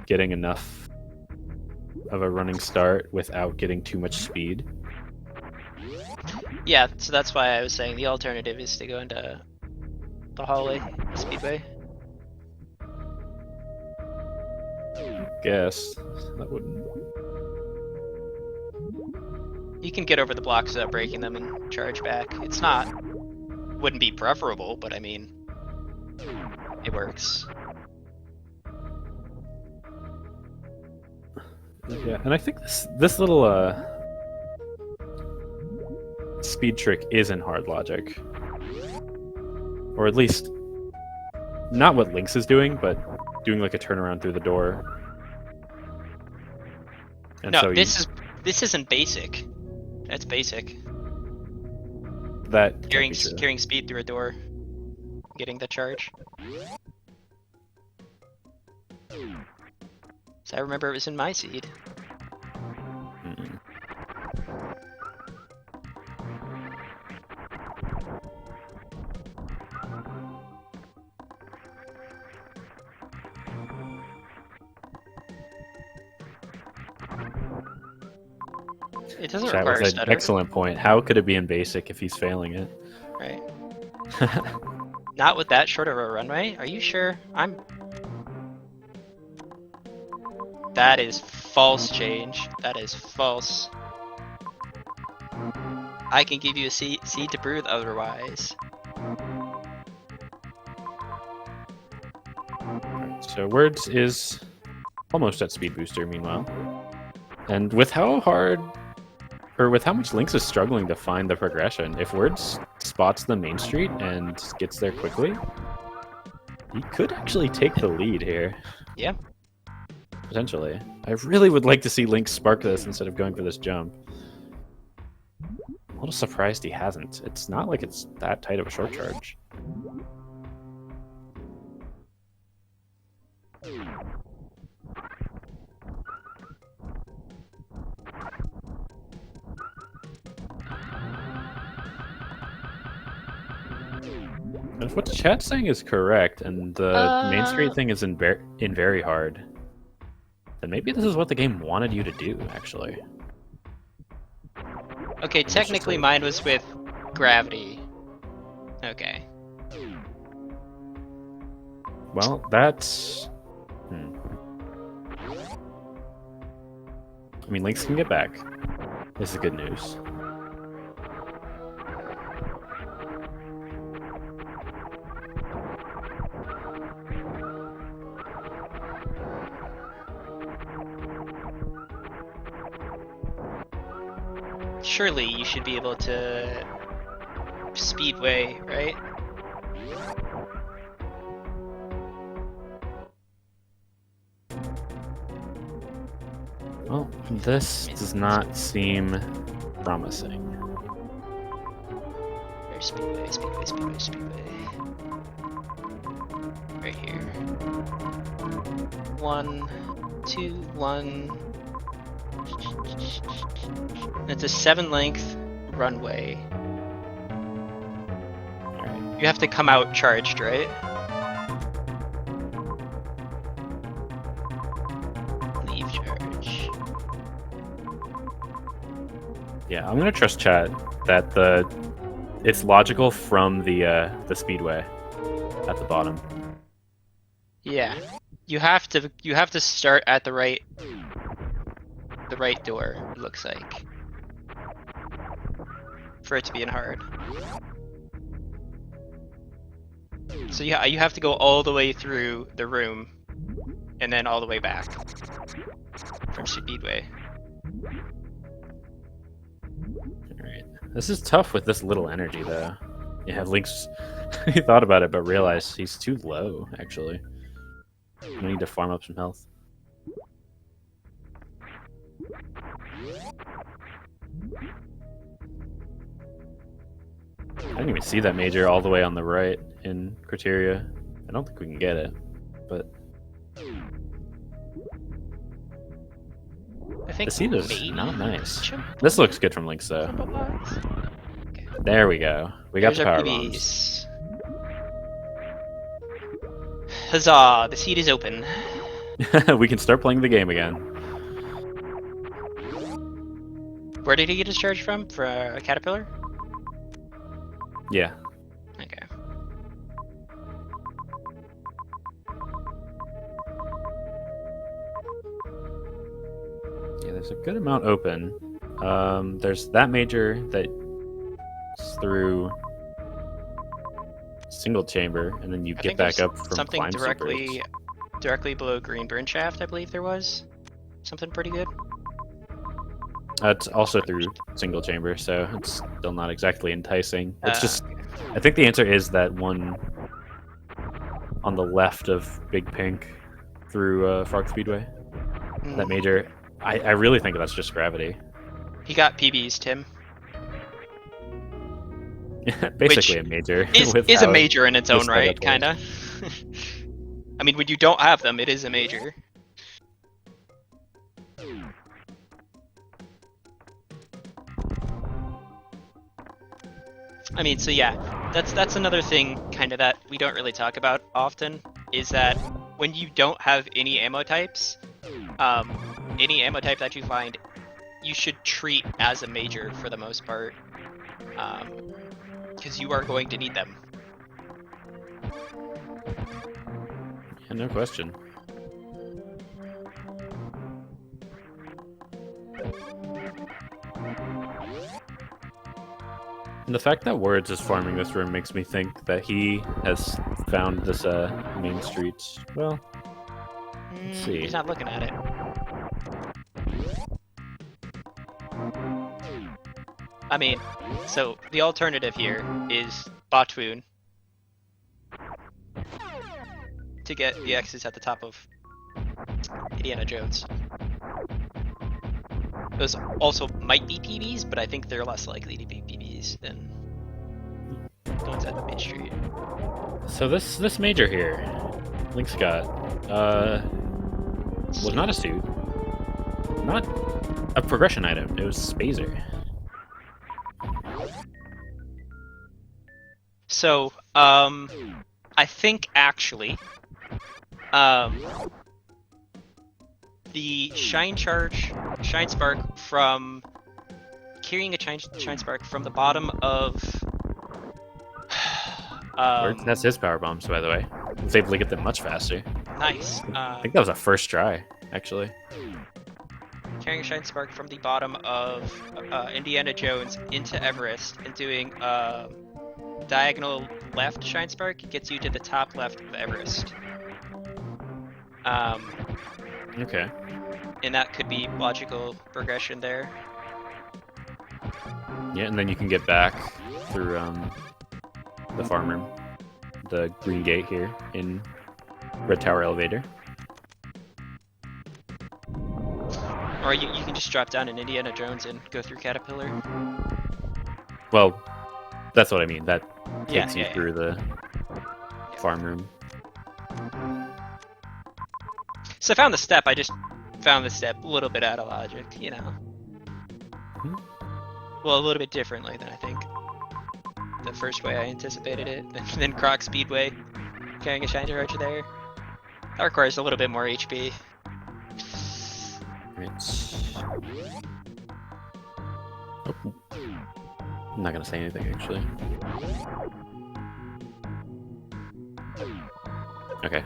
getting enough of a running start without getting too much speed. Yeah, so that's why I was saying the alternative is to go into the hallway, speedway. Guess that wouldn't. You can get over the blocks without breaking them and charge back. It's not, wouldn't be preferable, but I mean, it works. Yeah, and I think this little speed trick is in hard logic, or at least not what Lynx is doing, but doing like a turnaround through the door. And No, so this isn't basic. That's basic. that can't be Carrying true. carrying speed through a door, getting the charge. So I remember it was in my seed. Mm-mm. It doesn't That require was an stutter, excellent point. How could it be in basic if he's failing it? right? Not with that short of a runway? Are you sure? That is false change. That is false. I can give you a seed to prove otherwise. So Words is almost at speed booster meanwhile. And with how much Lynx is struggling to find the progression, if Words spots the main street and gets there quickly, he could actually take the lead here. Yeah. Potentially. I really would like to see Lynx spark this instead of going for this jump. I'm a little surprised he hasn't. It's not like it's that tight of a short charge. If what the chat's saying is correct, and the Main Street thing is in very hard, then maybe this is what the game wanted you to do, actually. Okay, technically mine was with gravity. Okay. Well, that's... I mean, Lynx can get back. This is good news. Surely you should be able to speedway, right? Well, this does not seem promising. There's speedway, speedway, speedway, speedway. Right here. 1, 2, 1. It's a 7-length runway. Alright. You have to come out charged, right? Leave charge. Yeah, I'm gonna trust chat that it's logical from the speedway at the bottom. Yeah. You have to start at the right door, it looks like, for it to be in hard. So yeah, you have to go all the way through the room and then all the way back from speedway. Alright. This is tough with this little energy though. You have Lynx he thought about it but realized he's too low actually. I need to farm up some health. I didn't even see that major all the way on the right in criteria. I don't think we can get it, but I think the seat is maybe not nice. This looks good from Lynx though. Okay. There we go. We got There's the our power bombs. PBs. Huzzah! The seat is open. We can start playing the game again. Where did he get his charge from? For a caterpillar? Yeah. Okay. Yeah, there's a good amount open. There's that major that's through single chamber, and then you get back up from something climb directly supers. below green burn shaft. I believe there was something pretty good. It's also through single chamber, so it's still not exactly enticing. It's just, Okay. I think the answer is that one on the left of Big Pink through Frog Speedway. That major, I really think that's just gravity. He got PBs, Tim. Basically a major. Is a major in its own right, setup was. kinda. I mean, when you don't have them, it is a major. I mean, so yeah, that's another thing kind of that we don't really talk about often, is that when you don't have any ammo types, any ammo type that you find, you should treat as a major for the most part, because you are going to need them. Yeah, no question. And the fact that Words is farming this room makes me think that he has found this main street. Well, let's see. He's not looking at it. I mean, so the alternative here is Botwoon to get the X's at the top of Indiana Jones. Those also might be PBs, but I think they're less likely to be PBs than the ones at the mid street. So this major here, Lynx got was not a suit, not a progression item. It was Spazer. So, I think actually, the Shine Spark from carrying a Shine Spark from the bottom of. That's his power bombs, by the way. I was able to get them much faster. Nice. I think that was a first try, actually. Carrying a Shine Spark from the bottom of Indiana Jones into Everest and doing diagonal left Shine Spark gets you to the top left of Everest. Okay. And that could be logical progression there. Yeah, and then you can get back through the farm room, the green gate here in Red Tower Elevator. Or you can just drop down in Indiana Jones and go through Caterpillar. Well, that's what I mean. That takes Yeah, you through the farm room. So I found the step, I just found the step a little bit out of logic, you know. Mhm. Well, a little bit differently than I think the first way I anticipated it. Then Croc Speedway, carrying a Shine Charger there. That requires a little bit more HP. Right. Oh. I'm not gonna say anything actually. Okay.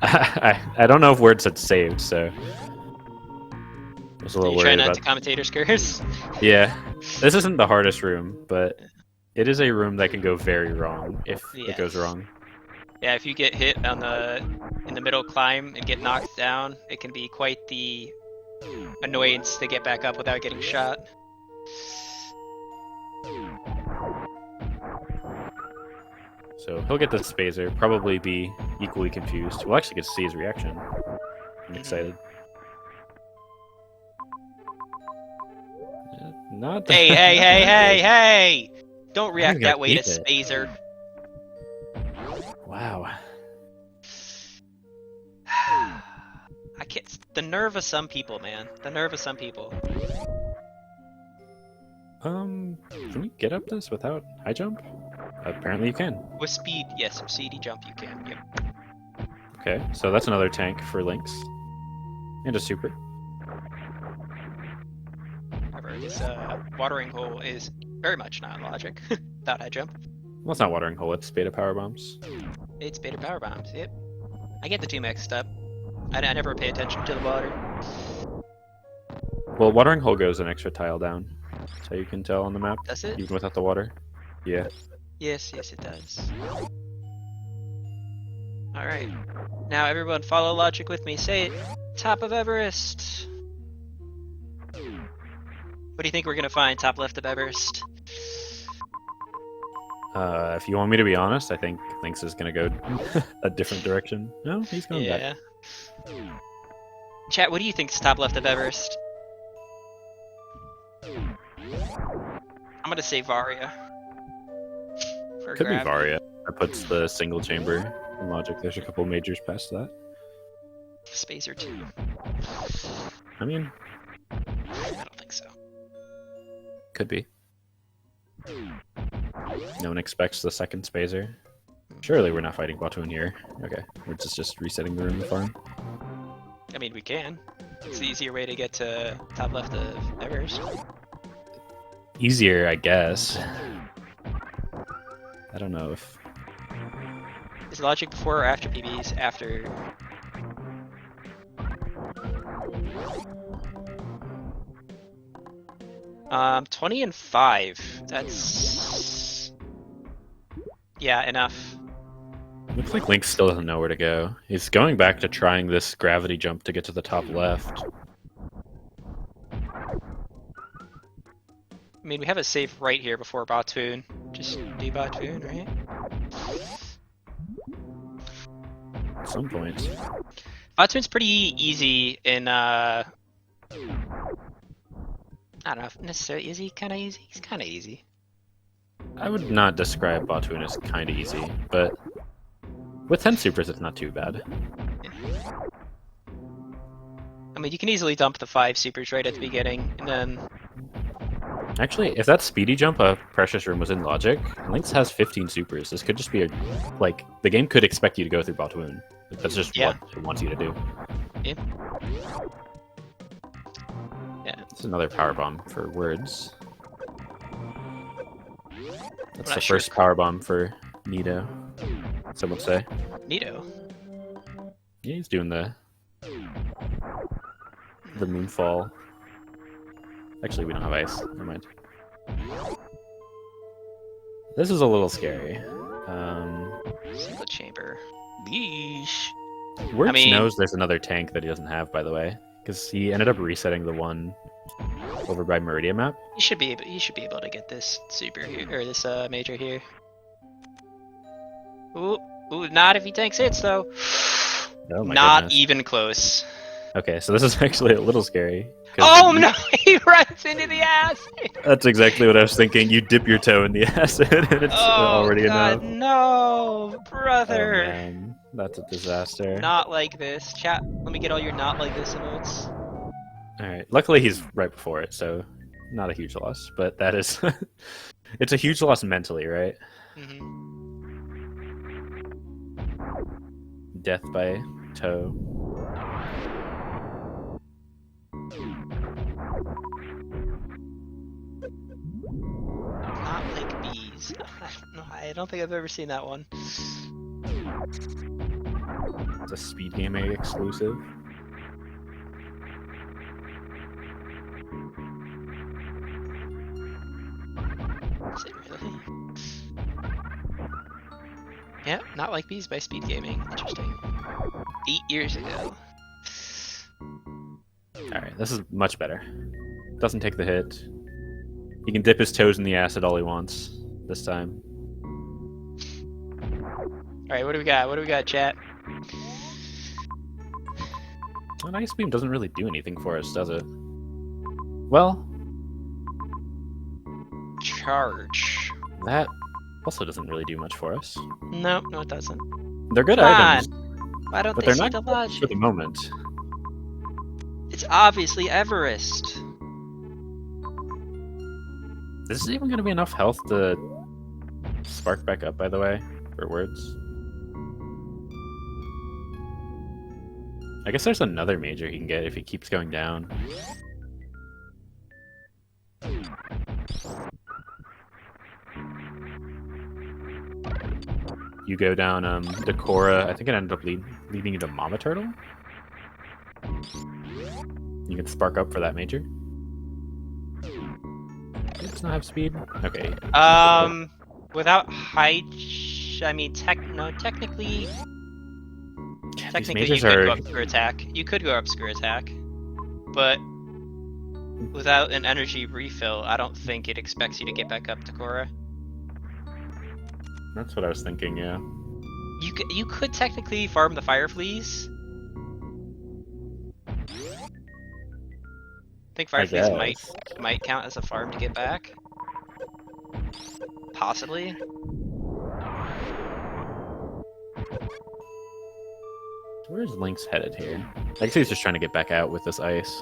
I don't know if words had saved, so I was a little You try worried not about. to commentator's curse. Yeah, this isn't the hardest room, but it is a room that can go very wrong if it goes Yes. wrong. Yeah, if you get hit in the middle climb and get knocked down, it can be quite the annoyance to get back up without getting shot. So he'll get the Spazer, probably be equally confused. We'll actually get to see his reaction. I'm excited. Not Hey, hey, hey, hey, hey! Don't react gonna that way to keep it. Spazer. Wow. I can't. The nerve of some people, man. The nerve of some people. Can we get up this without high jump? Apparently you can. With speed, yes, with CD jump you can. Yep. Okay, so that's another tank for Lynx. And a super. However, this watering hole is very much not logic without high jump. Well, it's not watering hole, it's beta power bombs. It's beta power bombs. Yep. I get the two mixed up. I never pay attention to the water. Well, watering hole goes an extra tile down. So you can tell on the map, Does it? even without the water. Yeah. Yes, it does. Alright. Now everyone follow logic with me. Say it. Top of Everest. What do you think we're gonna find top left of Everest? If you want me to be honest, I think Lynx is going to go a different direction. No, he's going back. Yeah. Chat, what do you think is top left of Everest? I'm gonna say Varia. For Could be gravity. Varia. That puts the single chamber in logic. There's a couple majors past that. Spacer 2. I mean, I don't think so. could be. No one expects the second Spazer. Surely we're not fighting Batoon here. Okay, we're just resetting the room to farm. I mean, we can. It's the easier way to get to top left of Everest. Easier, I guess. I don't know if... Is logic before or after PBs? After. 20 and 5. That's. Yeah, enough. Looks like Lynx still doesn't know where to go. He's going back to trying this gravity jump to get to the top left. I mean, we have a safe right here before Batoon. Just do Batoon, right? At some point. Batoon's pretty easy in, I don't know if necessarily is he kind of easy? He's kind of easy. I would not describe Batoon as kind of easy, but With 10 supers, it's not too bad. I mean, you can easily dump the 5 supers right at the beginning, and then... Actually, if that speedy jump of Precious Room was in logic, Lynx has 15 supers. This could just be like, the game could expect you to go through Baltoon. That's just what it wants you to do. Yeah. Yeah. It's another power bomb for words. That's the sure. first power bomb for Nito, some would say. Nito? Yeah, he's doing the moonfall. Actually, we don't have ice. Never mind. This is a little scary. Single chamber. Yeesh. Words knows there's another tank that he doesn't have, by the way, because he ended up resetting the one over by Meridian map. You should be able to get this super here, or this major here. Ooh, not if he tanks hits though. Oh my not goodness. even close. Okay, so this is actually a little scary. Oh no! He runs into the acid. That's exactly what I was thinking. You dip your toe in the acid, and it's already God, enough. No, brother. Oh, man. That's a disaster. Not like this. Chat, let me get all your not like this emotes. Alright, luckily he's right before it, so not a huge loss, but that is... it's a huge loss mentally, right? Death by toe. Not like bees. No, I don't think I've ever seen that one. It's a SpeedGaming exclusive. Is it really? Yeah, Not Like Bees by SpeedGaming. Interesting. 8 years ago. Alright, this is much better. Doesn't take the hit. He can dip his toes in the acid all he wants this time. Alright, what do we got? What do we got, chat? An Ice Beam doesn't really do anything for us, does it? Well... Charge. That also doesn't really do much for us. No, it doesn't. They're good Come items, on. Why don't but they they're see not the good logic? for the moment. It's obviously Everest. This is even going to be enough health to spark back up, by the way, for words. I guess there's another major he can get if he keeps going down. You go down Decora, I think it ended up leading you to Mama Turtle? You can spark up for that major. Does not have speed? Okay. Without height, I mean, technically... Technically, you could go up screw attack. You could go up screw attack. But without an energy refill, I don't think it expects you to get back up to Korra. That's what I was thinking, yeah. You could technically farm the fire fleas. I think fire fleas might count as a farm to get back. Possibly. Where's Lynx headed here? I guess he's just trying to get back out with this ice.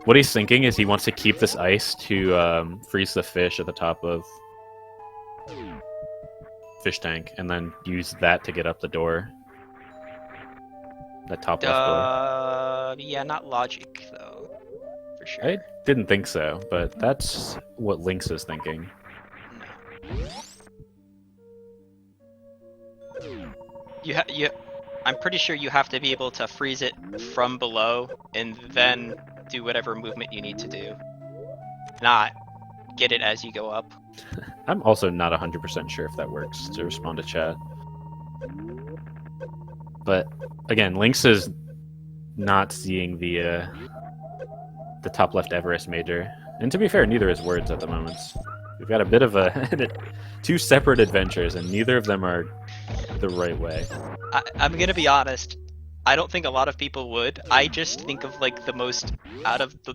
What he's thinking is he wants to keep this ice to freeze the fish at the top of fish tank, and then use that to get up the door. That top left door. Yeah, not logic though, for sure. I didn't think so, but that's what Lynx is thinking. No. I'm pretty sure you have to be able to freeze it from below and then do whatever movement you need to do. Not get it as you go up. I'm also not 100% sure if that works to respond to chat. But again, Lynx is not seeing the top left Everest major. And to be fair, neither is Words at the moment. We've got a bit of two separate adventures, and neither of them are the right way. I'm gonna be honest. I don't think a lot of people would. I just think of like the most out of the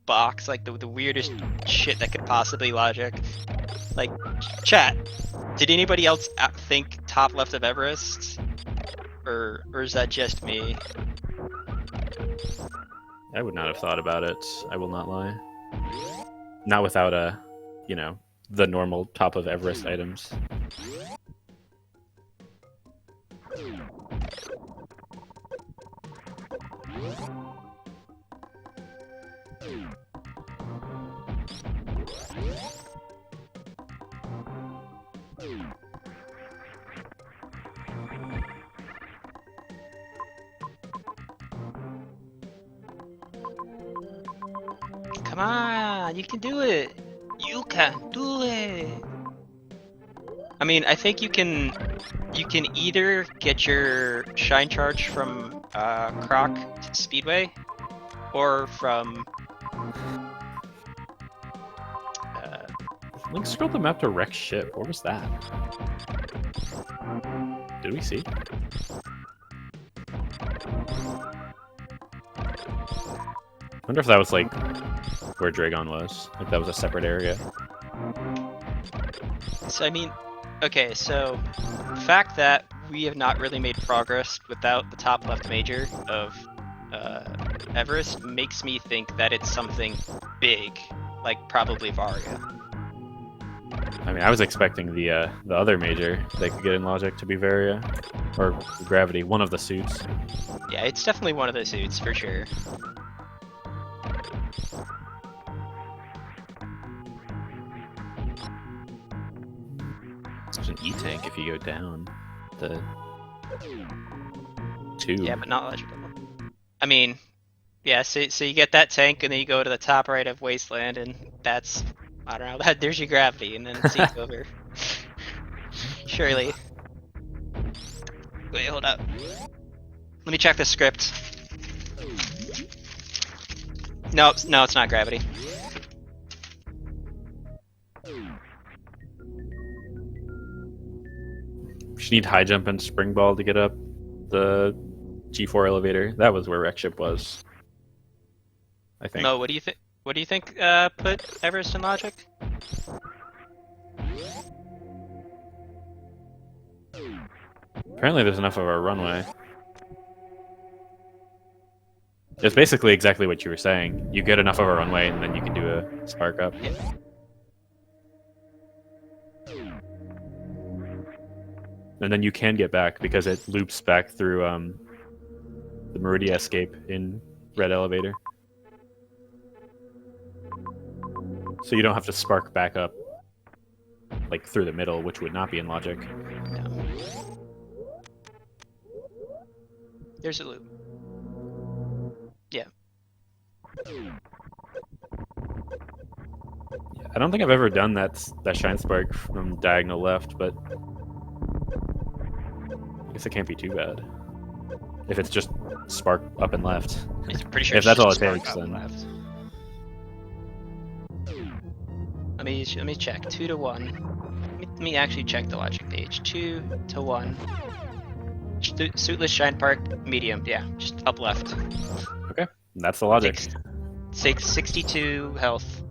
box, like the weirdest shit that could possibly logic. Like, chat, did anybody else think top left of Everest? Or is that just me? I would not have thought about it. I will not lie. Not without the normal top of Everest items. Come on, you can do it. You can do it. I mean, I think you can either get your shine charge from Croc Speedway, or from Link scrolled the map to wreck ship. What was that? Did we see? I wonder if that was like where Dragon was. Like that was a separate area. So I mean, okay, so the fact that we have not really made progress without the top left major of Everest makes me think that it's something big, like probably Varia. I mean, I was expecting the other major they could get in logic to be Varia or Gravity, one of the suits. Yeah, it's definitely one of the suits for sure. There's an E-tank if you go down the tube. Yeah, but not logical. I mean, yeah, so you get that tank and then you go to the top right of Wasteland and that's, I don't know, there's your gravity and then it's over. Surely. Wait, hold up. Let me check the script. No, it's not gravity. You need high jump and spring ball to get up the G4 elevator. That was where wreck ship was, I think. Mo, what do you think? What do you think put Everest in logic? Apparently there's enough of a runway. It's basically exactly what you were saying. You get enough of a runway and then you can do a spark up. Yeah. And then you can get back because it loops back through the Meridia escape in red elevator. So you don't have to spark back up like through the middle, which would not be in logic. No. There's a loop. Yeah. I don't think I've ever done that shine spark from diagonal left, but I guess it can't be too bad. If it's just spark up and left. I'm pretty sure if that's all it spark takes, up and then left. Let me check. 2 to 1. Let me actually check the logic page. 2 to 1. Suitless shine park medium. Yeah, just up left. okay, that's the logic. Takes 62 health.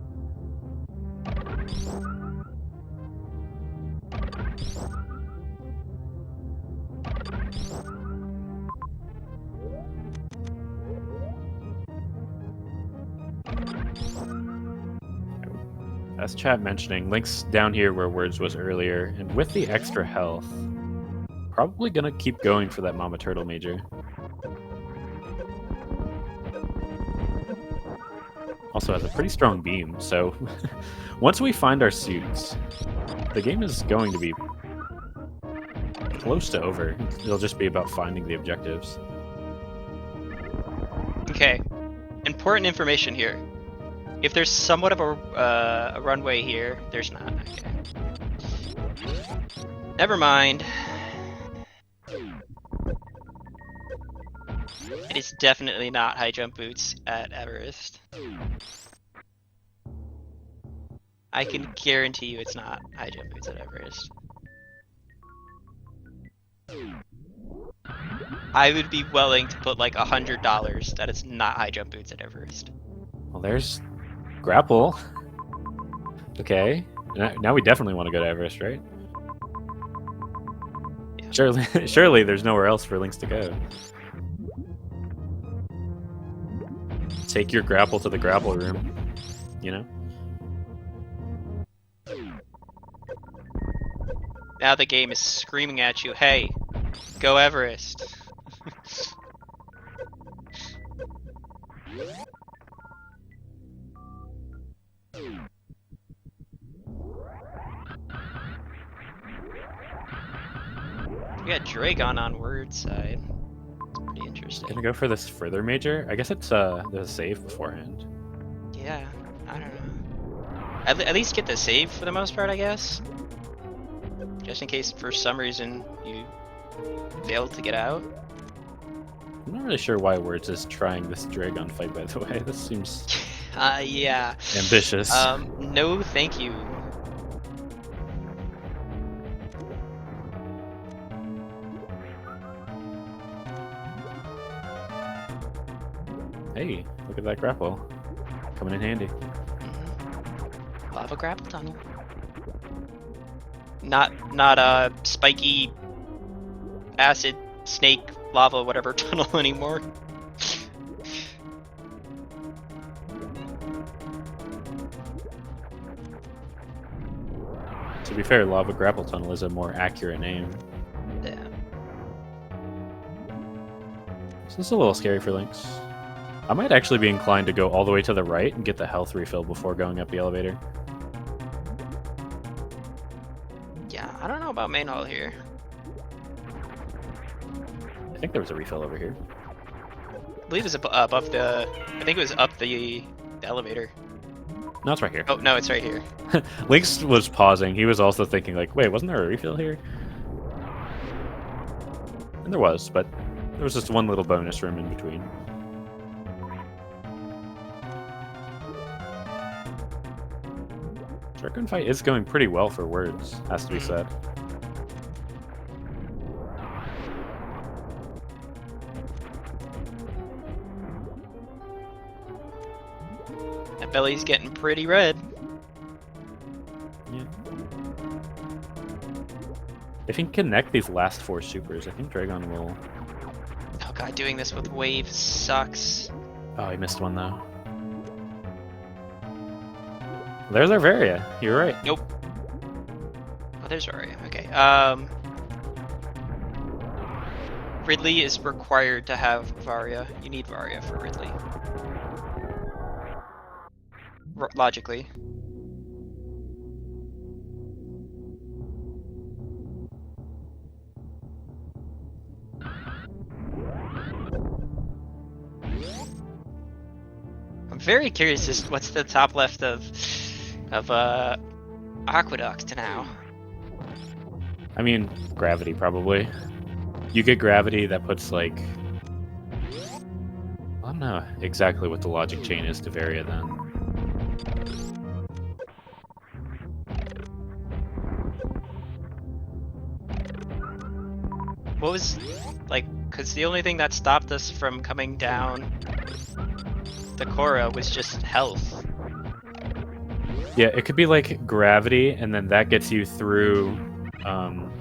As chat mentioning, Link's down here where Words was earlier, and with the extra health, probably gonna keep going for that Mama Turtle major. Also has a pretty strong beam, so once we find our suits, the game is going to be close to over. It'll just be about finding the objectives. Okay, important information here. If there's somewhat of a runway here, there's not. Okay. Never mind. It is definitely not high jump boots at Everest. I can guarantee you it's not high jump boots at Everest. I would be willing to put like $100 that it's not high jump boots at Everest. Well, there's grapple. Okay. Now we definitely want to go to Everest, right? Yeah. Surely there's nowhere else for Lynx to go. Take your grapple to the grapple room, you know? Now the game is screaming at you, hey, go Everest. We got Dragon on Wordsayer. It's pretty interesting. Gonna go for this further major? I guess it's there's a save beforehand. Yeah, I don't know. At least get the save for the most part, I guess. Just in case for some reason you failed to get out. I'm not really sure why Words is trying this Dragon fight, by the way. This seems Yeah. ambitious. No thank you. Hey, look at that grapple. Coming in handy. Lava grapple tunnel. Not spiky acid snake lava whatever tunnel anymore. To be fair, Lava Grapple Tunnel is a more accurate name. Yeah. So this is a little scary for Lynx. I might actually be inclined to go all the way to the right and get the health refill before going up the elevator. Yeah, I don't know about main hall here. I think there was a refill over here. I believe it's above the. I think it was up the elevator. No, it's right here. Oh no, it's right here. Lynx was pausing. He was also thinking like, wait, wasn't there a refill here? And there was, but there was just one little bonus room in between. Dragon fight is going pretty well for Words, has to be said. That belly's getting pretty red. Yeah. If he can connect these last 4 supers, I think Dragon will... Oh god, doing this with wave sucks. Oh, he missed one though. There's our Varia. You're right. Nope. Oh, there's Aria. Okay. Ridley is required to have Varia. You need Varia for Ridley. Logically. I'm very curious as what's the top left of Aqueduct now. I mean, gravity probably. You get gravity, that puts like... I don't know exactly what the logic chain is to Varia then. What was, like, because the only thing that stopped us from coming down the Korra was just health. Yeah, it could be like gravity, and then that gets you through... that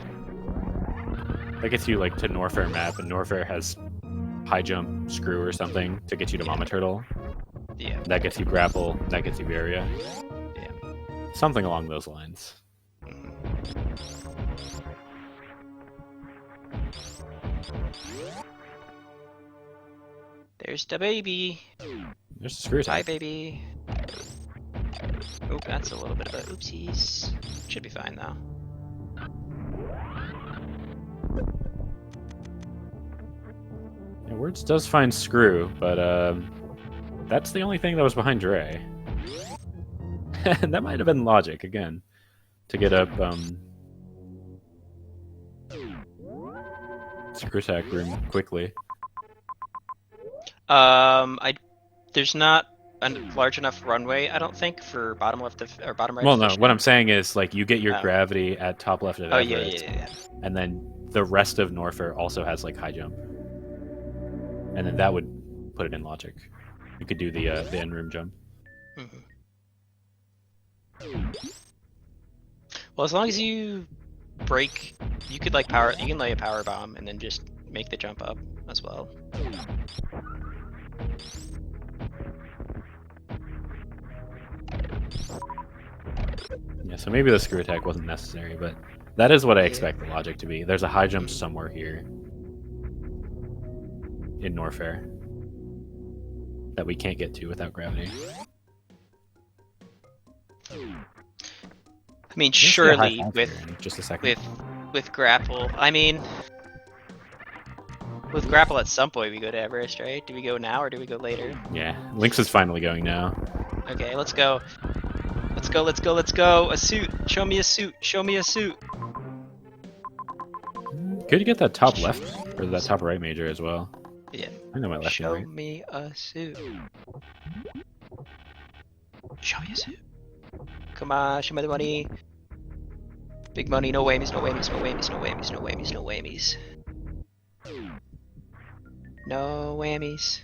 gets you like to Norfair map, and Norfair has high jump screw or something to get you to Mama Turtle. Yeah. That gets you grapple, that gets you Varia. Yeah. Something along those lines. There's the baby. There's the screw Bye, attack. baby. Oh, that's a little bit of a oopsies. Should be fine though. Yeah, Words does find screw, but that's the only thing that was behind Dre. And that might have been logic again to get up screw attack room quickly. There's not a large enough runway, I don't think, for bottom left of, or bottom right. Well, no, what I'm saying is like you get your Oh. gravity at top left of Oh Everest, yeah. and then the rest of Norfair also has like high jump, and then that would put it in logic. You could do the end room jump. Mm-hmm. Well, as long as you break, you could like power. You can lay a power bomb and then just make the jump up as well. Yeah, so maybe the screw attack wasn't necessary, but that is what I expect the logic to be. There's a high jump somewhere here in Norfair that we can't get to without gravity. I mean, surely with just a second. with grapple. I mean, with grapple at some point we go to Everest, right? Do we go now or do we go later? Yeah, Lynx is finally going now. Okay, let's go. Let's go, let's go, let's go. A suit. Show me a suit. Show me a suit. Could you get that top left or that top right major as well? Yeah. I know my left and right. Show me a suit. Show me a suit. Come on, show me the money. Big money, no whammies, no whammies, no whammies, no whammies, no whammies, no whammies. No whammies.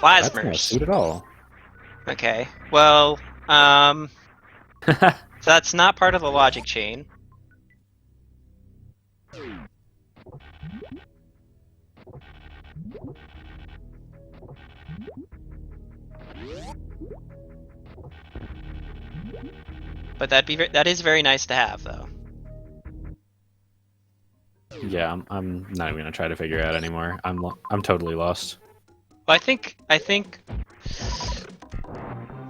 That's not a Plasmers. suit at all. Okay. Well, so that's not part of the logic chain. But that is very nice to have, though. Yeah, I'm not even gonna try to figure it out anymore. I'm totally lost. Well, I think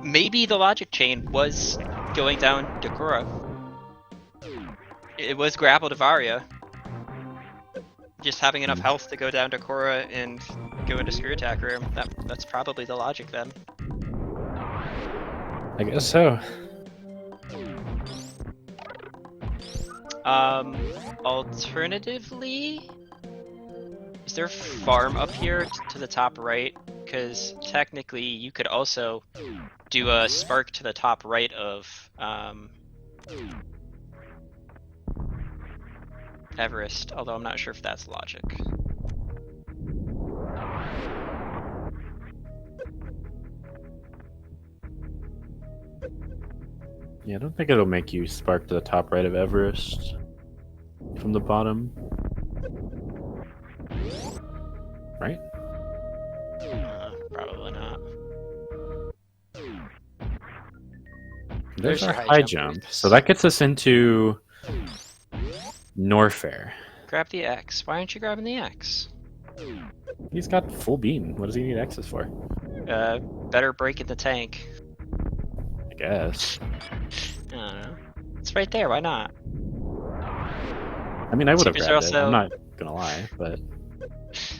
maybe the logic chain was going down to Korra. It was grapple to Varia. Just having enough health to go down to Korra and go into screw attack room. That's probably the logic then. I guess so. Alternatively, is there a farm up here to the top right? Because technically you could also do a spark to the top right of Everest, although I'm not sure if that's logic. Yeah, I don't think it'll make you spark to the top right of Everest from the bottom. Right? Probably not. There's your our high jump. So that gets us into Norfair. Grab the X. Why aren't you grabbing the X? He's got full beam. What does he need X's for? Better break in the tank. I guess. I don't know. It's right there. Why not? I mean, I would have Supers grabbed are it. also- I'm not gonna lie, but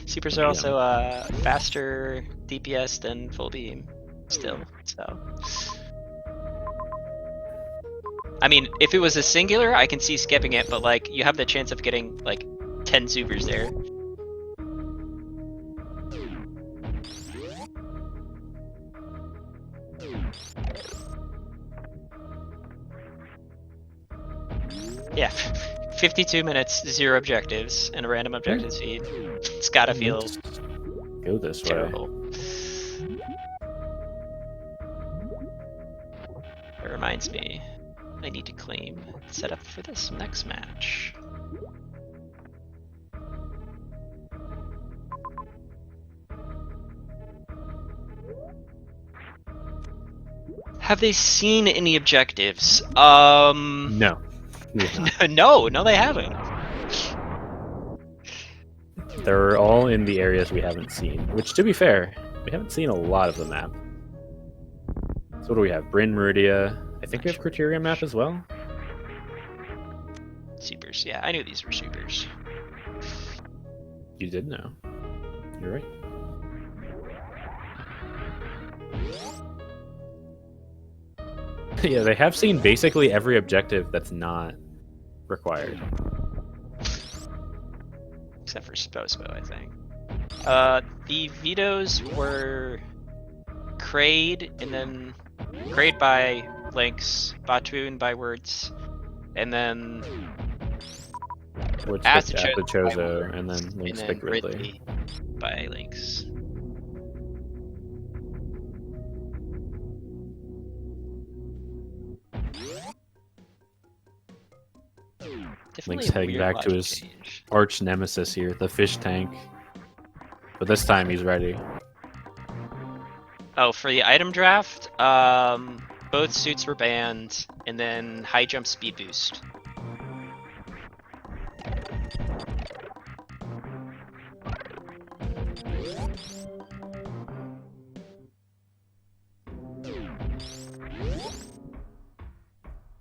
Supers are also faster DPS than full beam, still. So, I mean, if it was a singular, I can see skipping it, but like you have the chance of getting like 10 supers there. Yeah, 52 minutes, 0 objectives, and a random objective feed. It's gotta feel go this way. terrible. That reminds me, I need to claim set up for this next match. Have they seen any objectives? No. No, they haven't. They're all in the areas we haven't seen, which, to be fair, we haven't seen a lot of the map. So what do we have? Bryn Meridia. I think we have Criterion map as well. Supers, yeah, I knew these were supers. You did know. You're right. Yeah, they have seen basically every objective that's not required. Except for Spospo, I think. The vetoes were Kraid, and then Kraid by Lynx, Batoon by Words, and then Which Acid picked Chozo Chozo, and then and Lynx then picked Ridley. Ridley by Lynx. Definitely Lynx a heading weird back to logic his change. arch nemesis here, the fish tank. But this time he's ready. Oh, for the item draft, both suits were banned, and then high jump speed boost.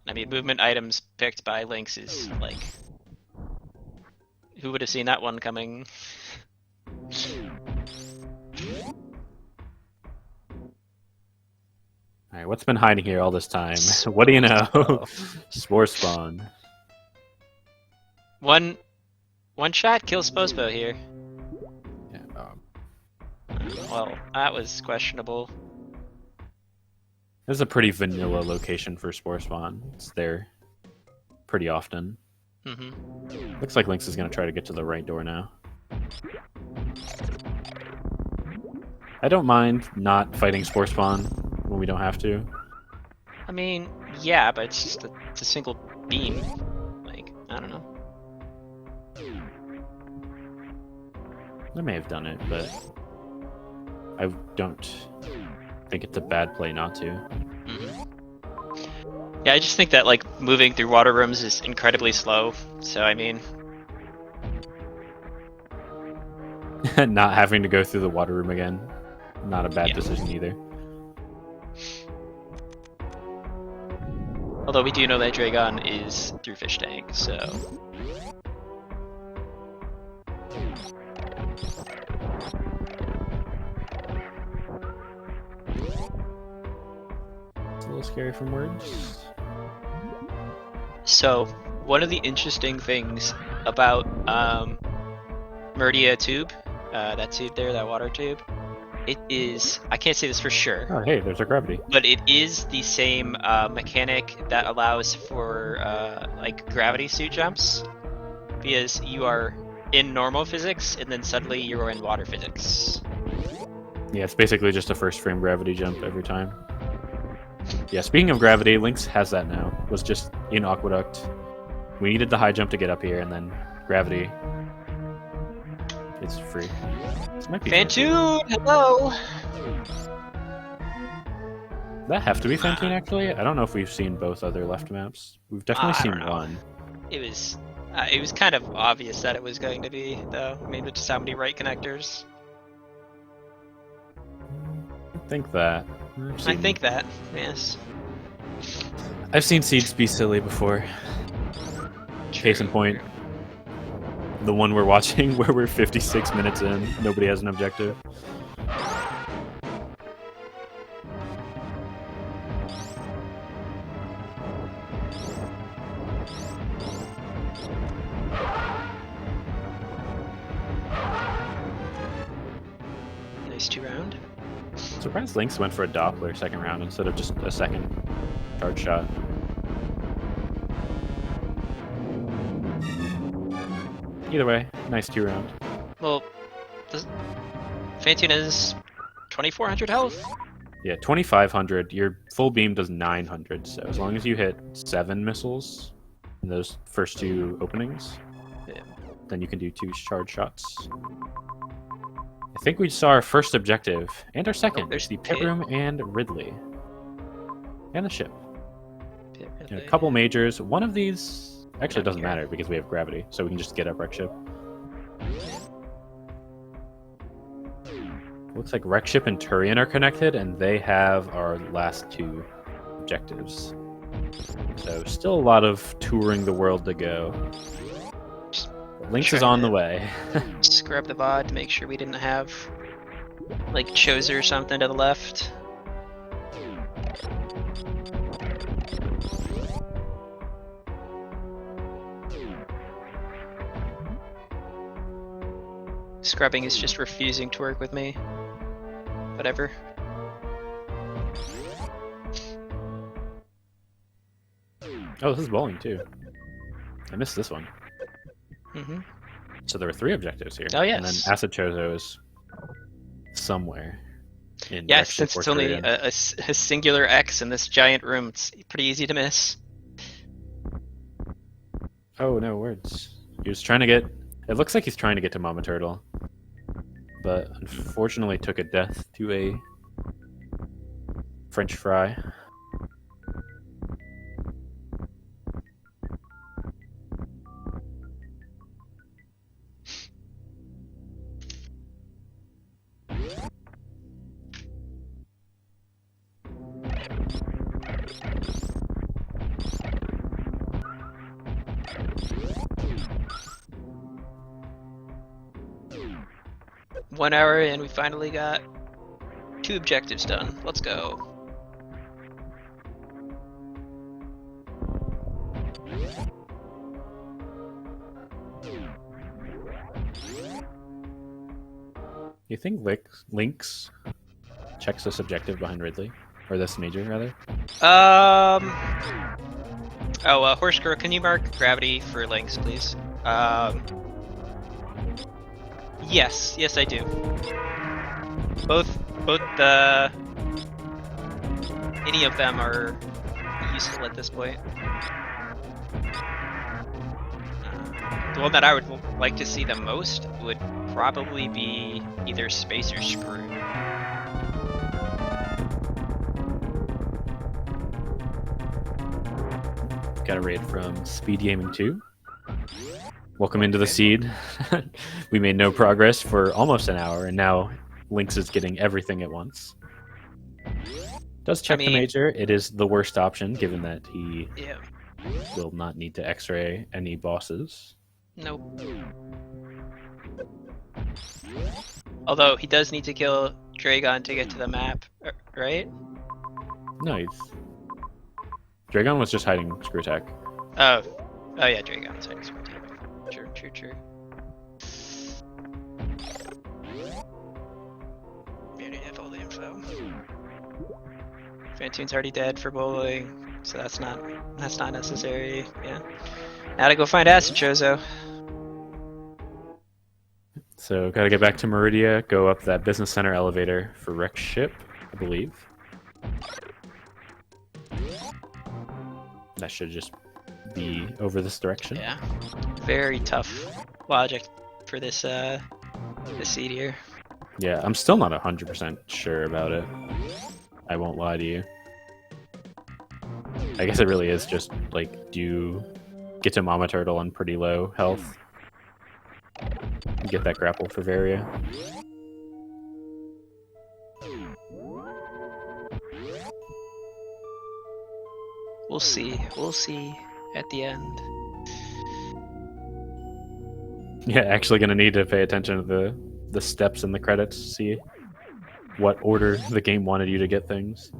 I mean, movement items picked by Lynx is like, who would have seen that one coming? Alright, what's been hiding here all this time? What do you know? Spore spawn. One shot kills Spospo here. Yeah, Well, that was questionable. this is a pretty vanilla location for spore spawn. It's there pretty often. Mm-hmm. Looks like Lynx is going to try to get to the right door now. I don't mind not fighting spore spawn when we don't have to. I mean, yeah, but it's just it's a single beam. Like, I don't know. I may have done it, but I don't think it's a bad play not to. Mm-hmm. Yeah, I just think that like moving through water rooms is incredibly slow. So I mean, Not having to go through the water room again, not a bad decision either. although we do know that Dragon is through fish tank, so. It's a little scary from words. So, one of the interesting things about Murdia tube, that tube there, that water tube, it is, I can't say this for sure, Oh, hey, there's our gravity. but it is the same mechanic that allows for like gravity suit jumps, because you are in normal physics and then suddenly you're in water physics. Yeah, it's basically just a first frame gravity jump every time. Yeah, speaking of gravity, Lynx has that now. Was just in Aqueduct. We needed the high jump to get up here, and then gravity. It's free. This might be Fantoon, hello! that have to be Fantine, actually? I don't know if we've seen both other left maps. We've definitely I seen don't know. one. It was kind of obvious that it was going to be, though. I mean, with just how many right connectors. I think that. I think that, yes. I've seen Seeds be silly before. Case in point, the one we're watching where we're 56 minutes in, nobody has an objective. Nice 2-round. Surprised Lynx went for a Doppler second round instead of just a second charge shot. Either way, nice 2-round. Well, Fantoon is 2400 health. Yeah, 2500. Your full beam does 900, so as long as you hit 7 missiles in those first 2 openings, Yeah. then you can do 2 charge shots. I think we saw our first objective, and our second. there's The pit pit. room and Ridley. And the ship. Yeah, And a couple majors. One of these actually doesn't care. matter because we have gravity, so we can just get up wreck ship. Looks like wreck ship and Turian are connected, and they have our last 2 objectives. So still a lot of touring the world to go. Lynx is on the way. Scrub the VOD to make sure we didn't have like Choser or something to the left. Scrubbing is just refusing to work with me. Whatever. Oh, this is bowling too. I missed this one. Mm-hmm. So there were 3 objectives here. Oh, And then yes. Acid Chozo is somewhere. In Yeah, wreck ship since or it's only Turian. a singular X in this giant room, it's pretty easy to miss. Oh no, words. He was trying to get. It looks like he's trying to get to Mama Turtle, but unfortunately took a death to a French fry. One hour and we finally got 2 objectives done. Let's go. You think Lynx checks this objective behind Ridley? Or this major, rather? Horse Girl, can you mark gravity for Lynx, please? Yes, I do. Both any of them are useful at this point. The one that I would like to see the most would probably be either Space or Screw. Got a raid from SpeedGaming 2. Welcome into the seed. We made no progress for almost an hour, and now Lynx is getting everything at once. Does check the major. It is the worst option, given that he will not need to X-ray any bosses. Nope. Although he does need to kill Dragon to get to the map, right? No, Dragon was just hiding Screw Attack. Oh yeah, Dragon was hiding Screw Attack. True. We already have all the info. Fantoon's already dead for bowling, so that's not necessary. Yeah. Now to go find Acid Chozo. So gotta get back to Meridia, go up that business center elevator for Wreck Ship, I believe. That should just be over this direction. Yeah. Very tough logic for this seed here. Yeah, I'm still not 100% sure about it. I won't lie to you. I guess it really is just, like, do you get to Mama Turtle on pretty low health? Get that grapple for Varia. We'll see at the end. Yeah, actually gonna need to pay attention to the steps in the credits, see what order the game wanted you to get things.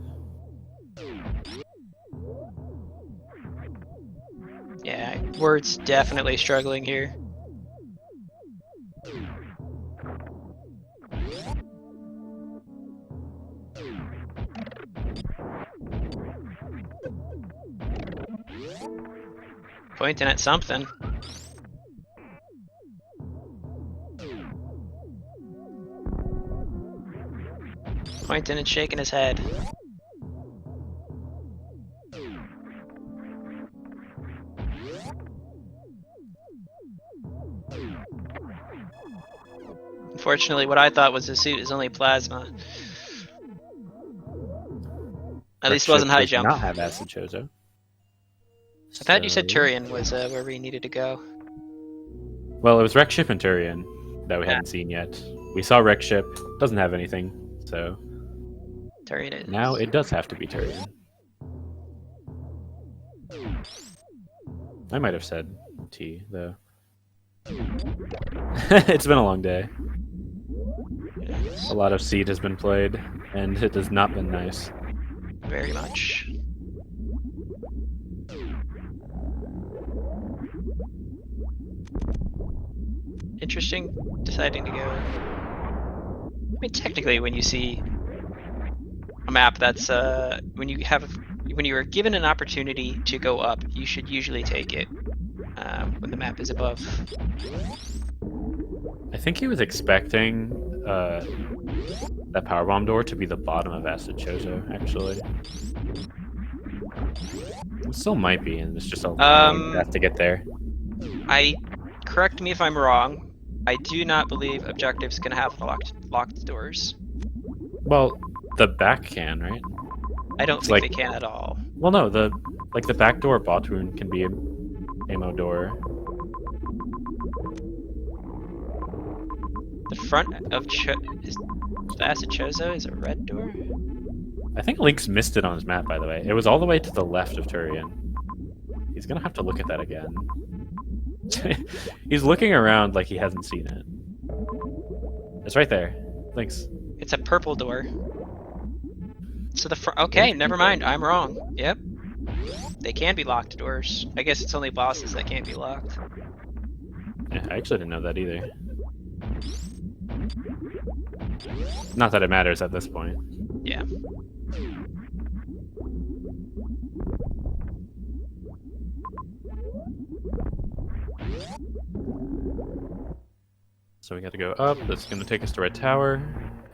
Yeah, Word's definitely struggling here. Pointing at something. Pointing and shaking his head. Unfortunately, what I thought was a suit is only plasma. At least it wasn't high jump. Not have Acid Chozo. I thought you said Turian was where we needed to go. Well, it was Wreck Ship and Turian that we hadn't seen yet. We saw Wreck Ship, doesn't have anything, so Turian is. now it does have to be Turian. I might have said T, though. It's been a long day. A lot of Seed has been played, and it has not been nice. Very much. Interesting deciding to go. I mean, technically, when you see a map that's when you are given an opportunity to go up, you should usually take it when the map is above. I think he was expecting that powerbomb door to be the bottom of Acid Chozo, actually. It still might be, and it's just a long path to get there. Correct me if I'm wrong. I do not believe objectives can have locked doors. Well, the back can, right? I don't It's think like- they can at all. Well, no, the back door bot wound can be an ammo door. The front of the Acid Chozo is a red door? I think Lynx missed it on his map, by the way. It was all the way to the left of Turian. He's gonna have to look at that again. He's looking around like he hasn't seen it. It's right there. Lynx. It's a purple door. So the front. Okay, never mind. I'm wrong. Yep. They can be locked doors. I guess it's only bosses that can't be locked. Yeah, I actually didn't know that either. Not that it matters at this point. Yeah. So we got to go up. That's going to take us to Red Tower.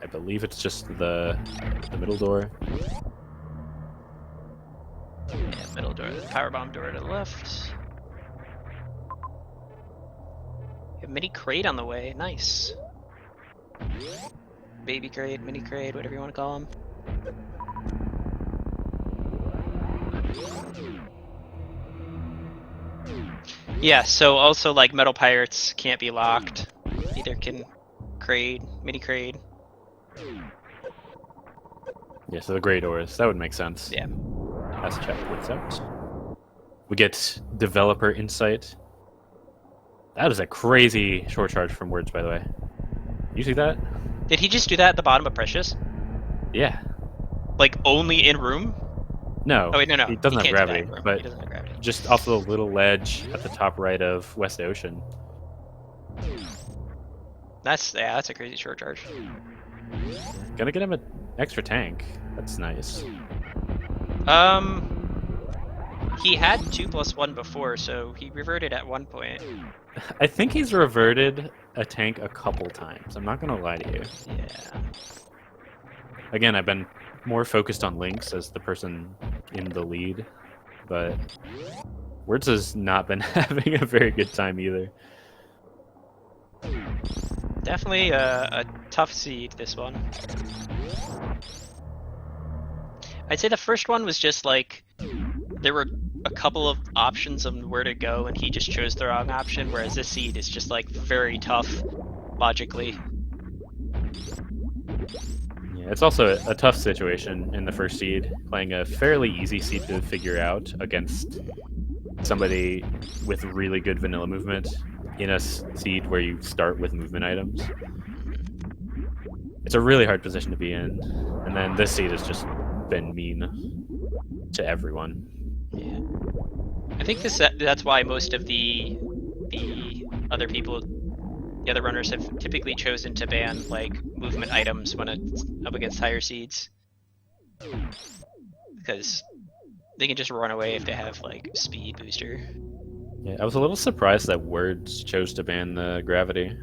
I believe it's just the middle door. Yeah, middle door, the power bomb door to the left. You have mini crate on the way. Nice. Baby crate, mini crate, whatever you want to call them. Yeah, so also like metal pirates can't be locked. Neither can crate, mini crate. Yeah, so the gray doors. That would make sense. Yeah. Let's check what's out. We get developer insight. That is a crazy short charge from Words, by the way. You see that? Did he just do that at the bottom of Precious? Yeah. Like only in room? No. Oh wait, no. He doesn't have can't do that gravity, in room. but He doesn't have gravity. just off the little ledge at the top right of West Ocean. That's a crazy short charge. Gonna get him an extra tank. That's nice. He had 2+1 before, so he reverted at one point. I think he's reverted a tank a couple times. I'm not gonna lie to you. Yeah. Again, I've been more focused on Lynx as the person in the lead, but Words has not been having a very good time either. Definitely a tough seed, this one. I'd say the first one was just like, there were a couple of options on where to go and he just chose the wrong option, whereas this seed is just like very tough logically. Yeah, it's also a tough situation in the first seed, playing a fairly easy seed to figure out against somebody with really good vanilla movement in a seed where you start with movement items. It's a really hard position to be in, and then this seed has just been mean to everyone. Yeah. I think that's why most of the other people, the other runners, have typically chosen to ban like movement items when it's up against higher seeds, because they can just run away if they have like speed booster. Yeah, I was a little surprised that Words chose to ban the gravity.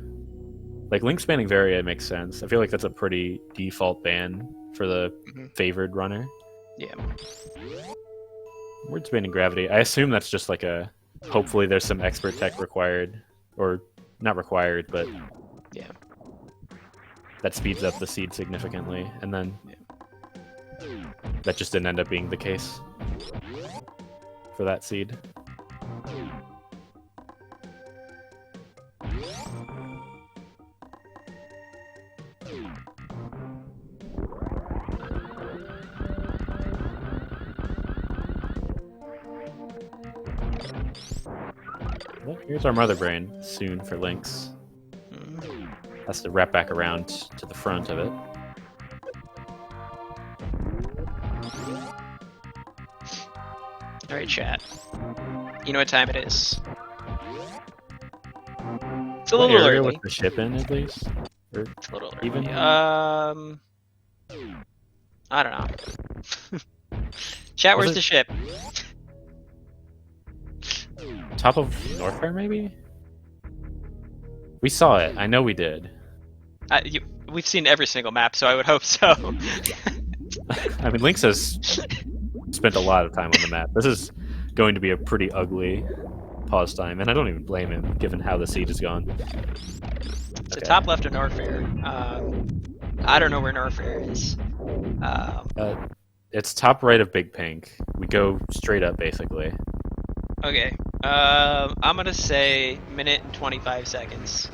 Like Lynx banning Varia makes sense. I feel like that's a pretty default ban for the favored runner. Yeah. Words banning gravity. I assume that's just like a. Hopefully, there's some expert tech required, or not required, but yeah, that speeds up the seed significantly, and then that just didn't end up being the case for that seed. Well, here's our mother brain soon for Lynx. Has to wrap back around to the front of it. Alright, chat. You know what time it is. It's a little What area early. was the ship in, at least? Or It's a little early. even? I don't know. Chat, Was where's it- the ship? Top of Northfair, maybe? We saw it. I know we did. We've seen every single map, so I would hope so. I mean, Lynx has spent a lot of time on the map. This is going to be a pretty ugly pause time, and I don't even blame him, given how the siege has gone. So top left of Norfair. I don't know where Norfair is. It's top right of Big Pink. We go straight up, basically. Okay. I'm gonna say minute and 25 seconds.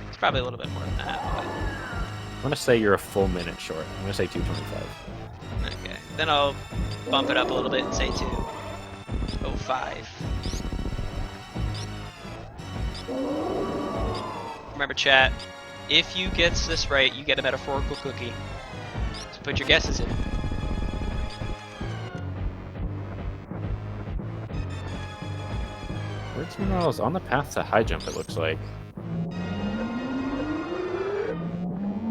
It's probably a little bit more than that. But... I'm gonna say you're a full minute short. I'm gonna say 2:25. Okay. Then I'll bump it up a little bit and say 2:05. Remember, chat. If you get this right, you get a metaphorical cookie. So put your guesses in. Where's Minerals? On the path to high jump, it looks like.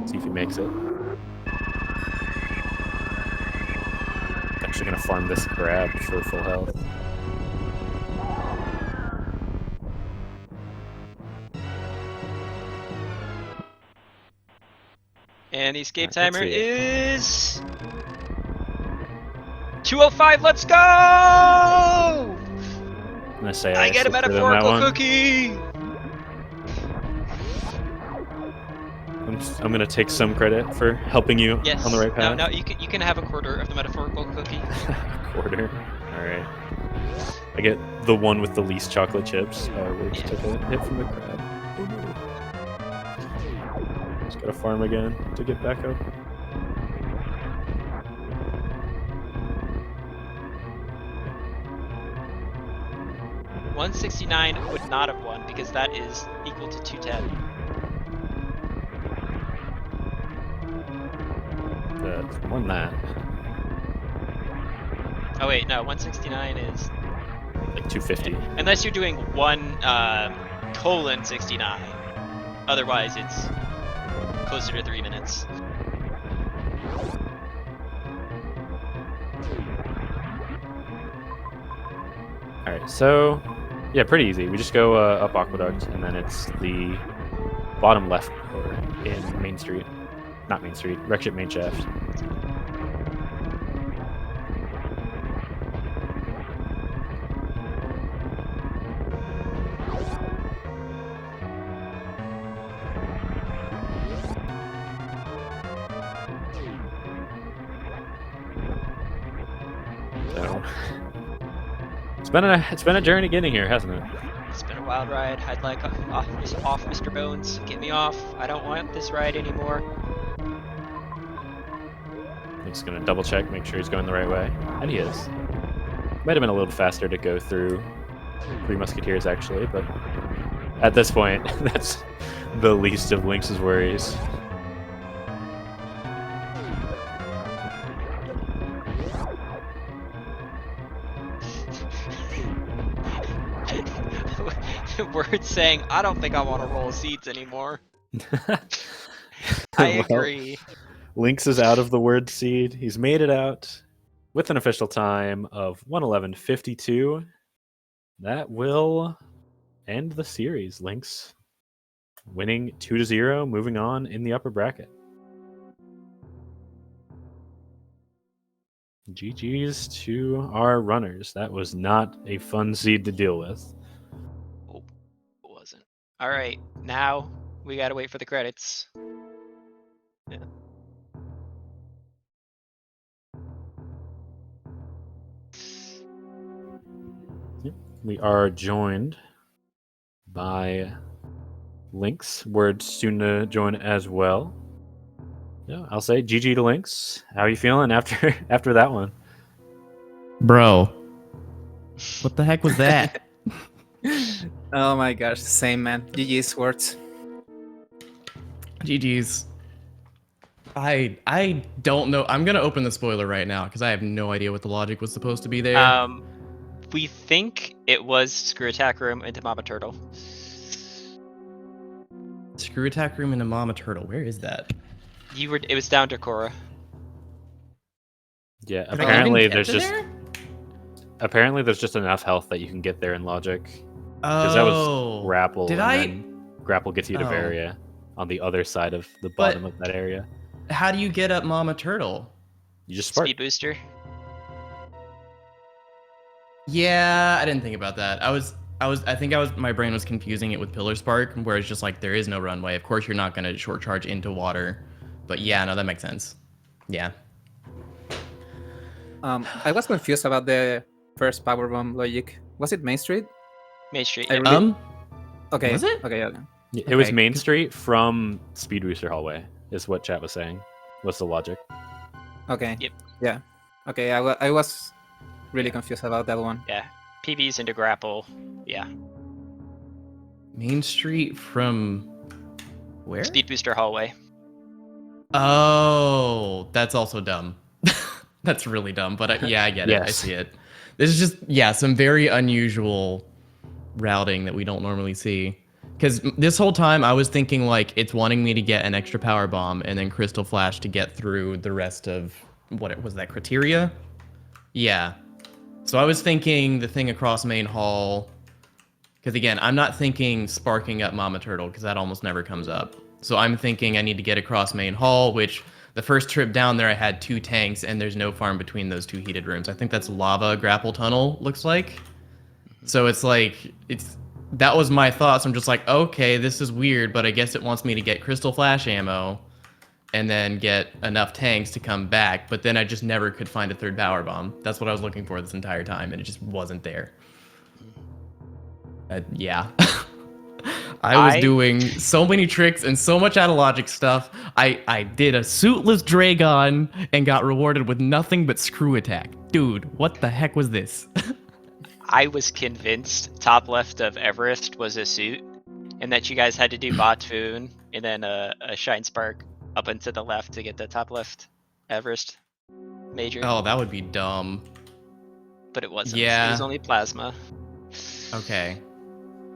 See if he makes it. Actually gonna farm this grab for full health. And the escape timer is 2:05. Let's go! I'm gonna say I get a metaphorical cookie. I'm gonna take some credit for helping you on the right path. No, you can have a quarter of the metaphorical cookie. A quarter. All right. I get the one with the least chocolate chips. We just took a hit from the crab. Oh no. Just gotta farm again to get back up. $169 would not have won because that is equal to 210. That's more than that. Oh wait, no, 169 is Like 250. unless you're doing 1:69. Otherwise, it's closer to 3 minutes. All right, so yeah, pretty easy. We just go up Aqueduct, and then it's the bottom left or in Main Street. Not Main Street, Wreckship Main Shaft. So it's been a journey getting here, hasn't it? It's been a wild ride. I'd like off Mr. Bones. Get me off. I don't want this ride anymore. I'm just gonna double check, make sure he's going the right way, and he is. Might have been a little faster to go through Three Musketeers actually, but at this point, that's the least of Lynx's worries. Word saying, I don't think I want to roll seeds anymore. I agree. Lynx is out of the word seed. He's made it out with an official time of 1:11:52. That will end the series. Lynx winning 2-0, moving on in the upper bracket. GG's to our runners. That was not a fun seed to deal with. Oh, it wasn't. All right, now we gotta wait for the credits. Yeah. We are joined by Lynx. Word soon to join as well. Yeah, I'll say GG to Lynx. How are you feeling after that one? Bro, what the heck was that? Oh my gosh, same man. GG's words. GG's. I don't know. I'm gonna open the spoiler right now because I have no idea what the logic was supposed to be there. We think it was Screw Attack Room into Mama Turtle. Screw Attack Room into Mama Turtle. Where is that? It was down to Korra. Yeah, Did I even get there's to just there? apparently there's just enough health that you can get there in logic. Oh, Because that was grapple, Did and I? then grapple gets you to Oh. Varia on the other side of the bottom of that area. How do you get up Mama Turtle? You just spark. Speed booster. Yeah, I didn't think about that. My brain was confusing it with Pillar Spark, where it's just like there is no runway. Of course, you're not gonna short charge into water, but yeah, no, that makes sense. Yeah. I was confused about the first powerbomb logic. Was it Main Street? Main Street. I Yep. really okay. Was it? Okay, okay. It was Okay, Main 'cause- Street from Speed Booster Hallway, is what chat was saying. What's the logic? Okay. Yep. Yeah. Okay, I was really Yeah. confused about that one. Yeah. PBs into grapple. Yeah. Main Street from where? Speed booster hallway. Oh, that's also dumb. That's really dumb, but yeah, I get it. I Yes. see it. This is just some very unusual routing that we don't normally see. Because this whole time I was thinking like it's wanting me to get an extra power bomb and then crystal flash to get through the rest of what it was, that criteria. Yeah. So I was thinking the thing across main hall. Because again, I'm not thinking sparking up Mama Turtle because that almost never comes up. So I'm thinking I need to get across main hall, which the first trip down there I had 2 tanks and there's no farm between those 2 heated rooms. I think that's lava grapple tunnel looks like. So it's like that was my thoughts. I'm just like, okay, this is weird, but I guess it wants me to get crystal flash ammo and then get enough tanks to come back. But then I just never could find a 3rd power bomb. That's what I was looking for this entire time, and it just wasn't there. Yeah. I was doing so many tricks and so much out of logic stuff. I did a suitless Dragon and got rewarded with nothing but screw attack. Dude, what the heck was this? I was convinced top left of Everest was a suit, and that you guys had to do Botfoon and then a Shine Spark up into the left to get the top left Everest major. Oh, that would be dumb. But it wasn't. Yeah. It was only plasma. Okay.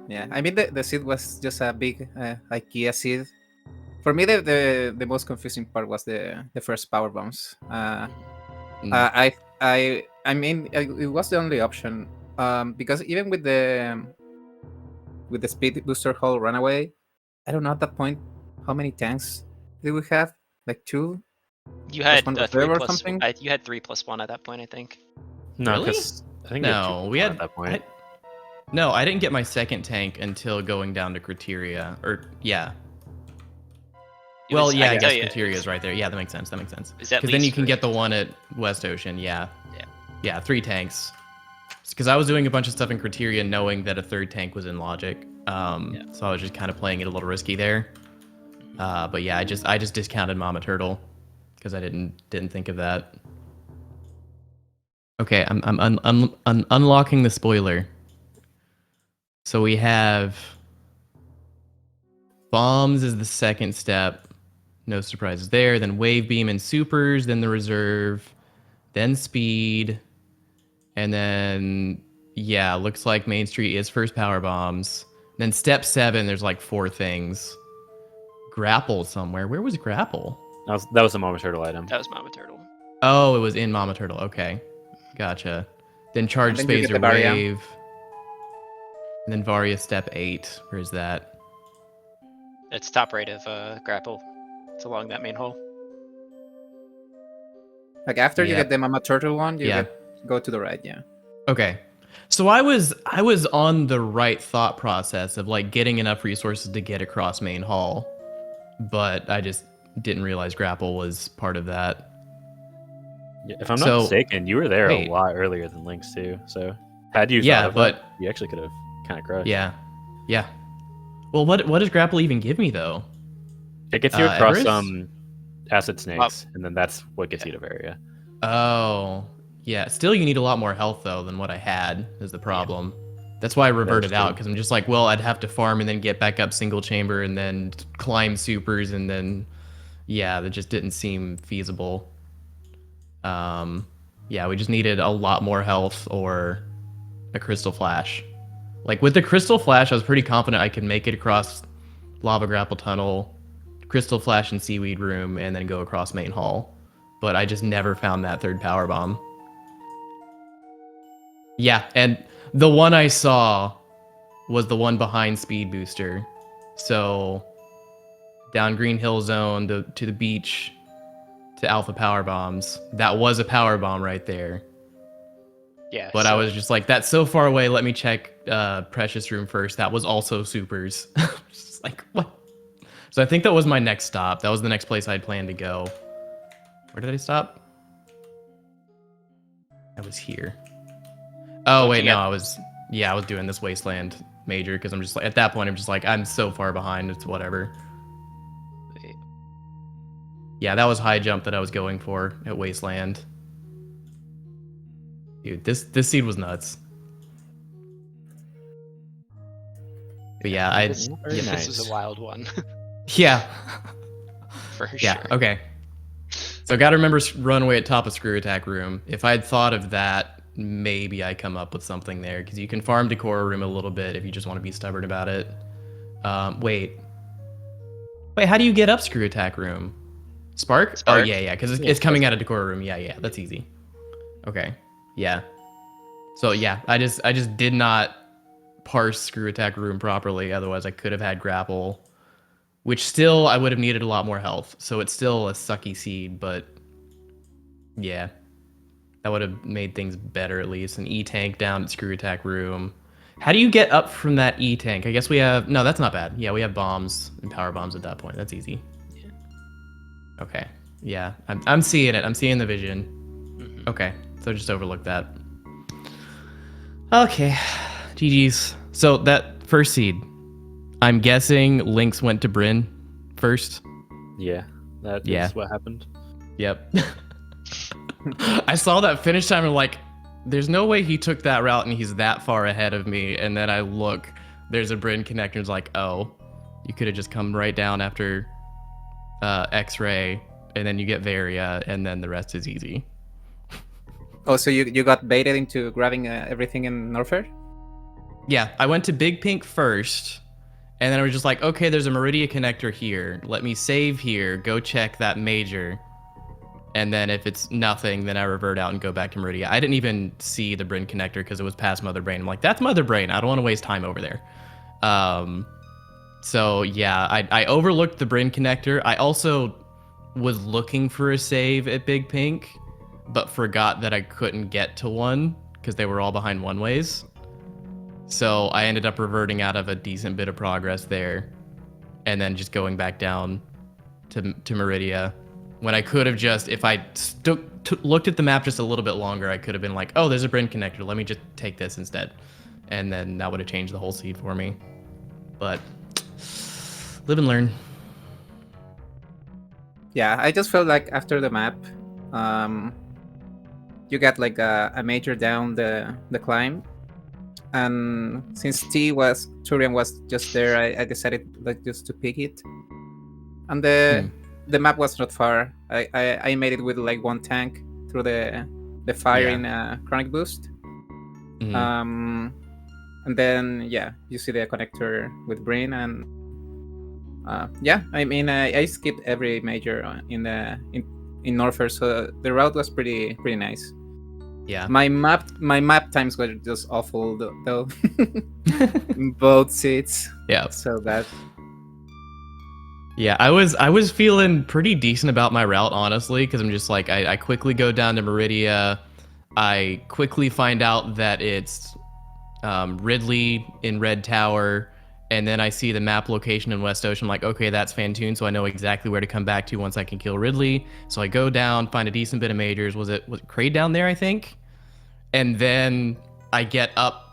Yeah, I mean the seed was just a big IKEA seed. For me, the most confusing part was the first power bombs. I mean it was the only option because even with the speed booster hole runaway, I don't know at that point how many tanks did we have? Like 2? You had one the reserve 3 or plus. something? You had 3+1 at that point, I think. No, Really? because I think No, we had at that point. No, I didn't get my 2nd tank until going down to criteria. Or yeah. It Well, was- yeah, I can guess tell you, criteria it's- is right there. Yeah, that makes sense. That makes sense. Is at Because then least you can 3. get the one at West Ocean. Yeah. Yeah. Yeah, 3 tanks. Because I was doing a bunch of stuff in criteria, knowing that a 3rd tank was in logic. So I was just kind of playing it a little risky there. But yeah, I just discounted Mama Turtle because I didn't think of that. Okay, I'm unlocking the spoiler. So we have bombs is the 2nd step. No surprises there. Then wave beam and supers. Then the reserve. Then speed. And then yeah, looks like Main Street is first power bombs. Then step 7. There's like 4 things. Grapple somewhere. Where was grapple? That was a Mama Turtle item. That was Mama Turtle. Oh, it was in Mama Turtle. Okay, gotcha. Then charge And then you space get or the Varia. wave. And then Varia step 8. Where is that? It's top right of grapple. It's along that main hole. Like after you Yep. get the Mama Turtle one, you Yeah. go to the right, yeah. Okay. So I was on the right thought process of like getting enough resources to get across main hall, but I just didn't realize grapple was part of that. Yeah, if I'm not So- mistaken, you were there wait. a lot earlier than Lynx too. So had you Yeah, thought of but- that, you actually could have kind of crushed. Yeah. Yeah. Well, what does grapple even give me though? It gets you across Everest? acid snakes, and then that's what gets you to Varia. Oh, yeah. Still, you need a lot more health though than what I had. Is the problem? That's why I reverted That's out true. because I'm just like, well, I'd have to farm and then get back up single chamber and then climb supers and then, yeah, that just didn't seem feasible. Yeah, we just needed a lot more health or a crystal flash. Like with the crystal flash, I was pretty confident I could make it across lava grapple tunnel, crystal flash and seaweed room, and then go across main hall. But I just never found that 3rd power bomb. Yeah, and the one I saw was the one behind Speed Booster. So down Green Hill Zone to the beach to Alpha Power Bombs. That was a power bomb right there. Yeah. But I was just like, that's so far away. Let me check Precious Room first. That was also supers. Just like, what? So I think that was my next stop. That was the next place I'd planned to go. Where did I stop? I was here. Oh, wait, no, I was doing this Wasteland major because I'm just like, at that point, I'm just like, I'm so far behind. It's whatever. Yeah, that was high jump that I was going for at Wasteland. Dude, this seed was nuts. But yeah, This was a wild one. Yeah. For sure. Yeah, okay. So gotta remember runway at top of Screw Attack Room. If I'd thought of that, maybe I come up with something there, because you can farm Decora Room a little bit if you just want to be stubborn about it. Wait, how do you get up Screw Attack Room? Spark? Oh, yeah, because it's coming out of Decora Room. Yeah, that's easy. Okay, yeah. So yeah, I just did not parse Screw Attack Room properly, otherwise I could have had Grapple, which still I would have needed a lot more health. So it's still a sucky seed, but yeah, that would have made things better at least. An E-Tank down at Screw Attack Room. How do you get up from that E-Tank? I guess we have... No, that's not bad. Yeah, we have bombs and power bombs at that point. That's easy. Yeah. Okay. Yeah, I'm seeing it. I'm seeing the vision. Mm-hmm. Okay, so just overlook that. Okay, GG's. So that first seed, I'm guessing Lynx went to Bryn first. Yeah, that is what happened. Yep. I saw that finish time and like, there's no way he took that route and he's that far ahead of me. And then I look, there's a Bryn connector. It's like, oh, you could have just come right down after X-Ray, and then you get Varia, and then the rest is easy. Oh, so you got baited into grabbing everything in Norfair? Yeah, I went to Big Pink first, and then I was just like, okay, there's a Meridia connector here. Let me save here, go check that major. And then if it's nothing, then I revert out and go back to Meridia. I didn't even see the Bryn connector because it was past Mother Brain. I'm like, that's Mother Brain. I don't want to waste time over there. So yeah, I overlooked the Bryn connector. I also was looking for a save at Big Pink, but forgot that I couldn't get to one because they were all behind one-ways. So I ended up reverting out of a decent bit of progress there, and then just going back down to Meridia. When I could have just, if I looked at the map just a little bit longer, I could have been like, oh, there's a Bryn connector. Let me just take this instead. And then that would have changed the whole seed for me. But live and learn. Yeah, I just felt like after the map, you got like a major down the climb. And since Turian was just there, I decided like just to pick it. And the map was not far. I made it with like one tank through the fire in Chronic Boost. Mm-hmm. And then you see the connector with Bryn, and I mean I skipped every major in Norfair, so the route was pretty nice. Yeah. My map times were just awful though. Both seats. Yeah. So bad. Yeah, I was feeling pretty decent about my route, honestly, because I'm just like, I quickly go down to Meridia. I quickly find out that it's Ridley in Red Tower, and then I see the map location in West Ocean. I'm like, okay, that's Fantoon, so I know exactly where to come back to once I can kill Ridley. So I go down, find a decent bit of majors. Was it Kraid down there, I think? And then I get up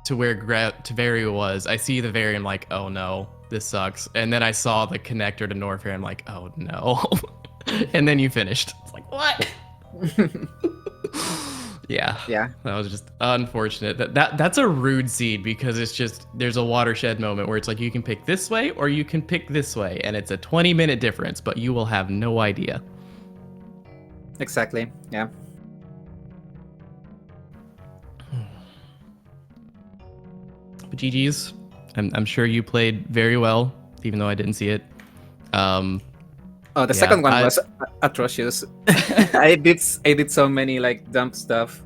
to where Tavaria was. I see the Varia, I'm like, oh no, this sucks. And then I saw the connector to Norfair, I'm like, oh no. And then you finished. It's like, what? Yeah, that was just unfortunate. That's a rude seed, because it's just, there's a watershed moment where it's like, you can pick this way or you can pick this way, and it's a 20-minute difference, but you will have no idea. Exactly. Yeah. But GG's. I'm sure you played very well, even though I didn't see it. The second one was atrocious. I did so many like dumb stuff,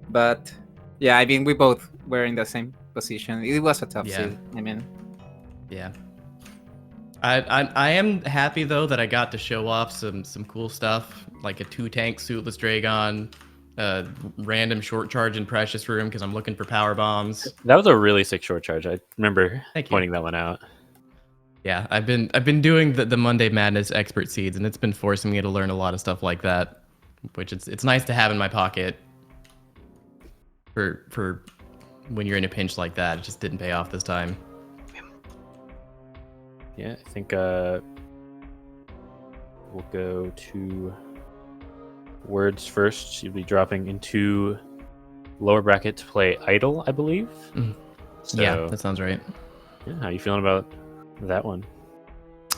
but I mean we both were in the same position. It was a tough seed. I mean, yeah. I am happy though that I got to show off some cool stuff, like a 2-tank suitless Dragon, random short charge in Precious Room because I'm looking for power bombs. That was a really sick short charge. I remember Thank you. pointing that one out. Yeah, I've been doing the Monday Madness expert seeds, and it's been forcing me to learn a lot of stuff like that, which it's nice to have in my pocket for when you're in a pinch like that. It just didn't pay off this time. Yeah, I think we'll go to words first. You'll be dropping into lower bracket to play Idle, I believe. So, Yeah, that sounds right. Yeah, how you feeling about that one?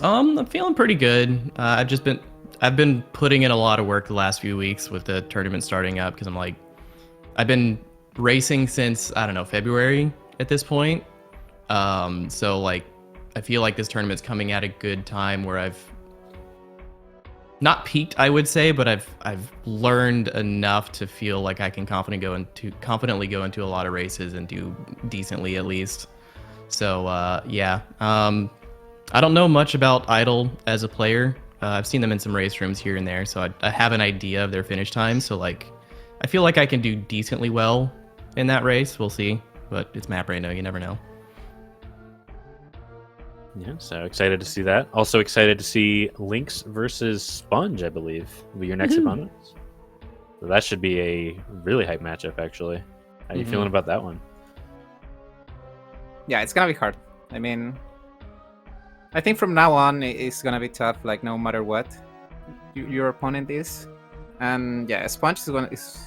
I'm feeling pretty good. I've been putting in a lot of work the last few weeks with the tournament starting up because I've been racing since, I don't know, February at this point. So like I feel like this tournament's coming at a good time where I've not peaked, I would say, but I've learned enough to feel like I can confidently go into a lot of races and do decently at least. So yeah, I don't know much about Idle as a player. I've seen them in some race rooms here and there, so I have an idea of their finish time. So like, I feel like I can do decently well in that race. We'll see, but it's map rando, you never know. Yeah, so excited to see that. Also excited to see Lynx versus Sponge, I believe, will be your next opponents. So that should be a really hype matchup, actually. How you feeling about that one? Yeah, it's gonna be hard. I mean, I think from now on it's gonna be tough. Like no matter what your opponent is, and yeah, Sponge is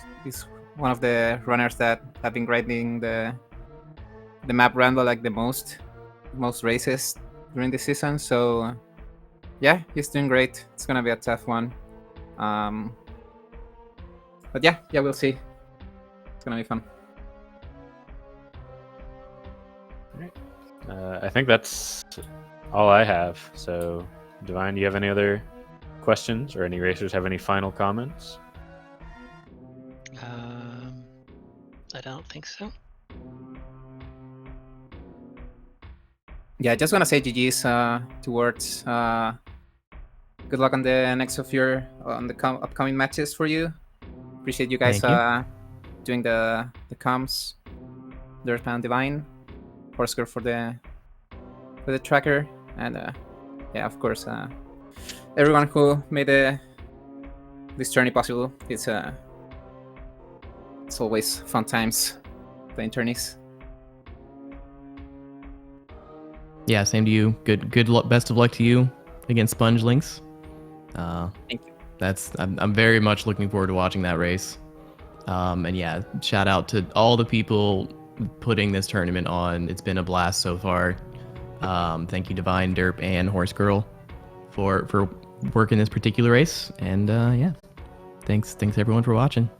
one of the runners that have been grinding the map rando like the most races during the season. So yeah, he's doing great. It's gonna be a tough one. But yeah, we'll see. It's gonna be fun. I think that's all I have. So, Divine, do you have any other questions or any racers have any final comments? I don't think so. Yeah, I just want to say GG's towards. Good luck on the next of your on the upcoming matches for you. Appreciate you guys doing the comms. Dirt and Divine, Horsker for the tracker, and yeah, of course, everyone who made this journey possible. It's always fun times playing tourneys. Yeah, same to you. Good luck. Best of luck to you against Sponge Lynx. Thank you. I'm very much looking forward to watching that race. And yeah, shout out to all the people putting this tournament on. It's been a blast so far. Thank you, Divine, Derp, and Horse Girl for working this particular race. And yeah, thanks everyone for watching.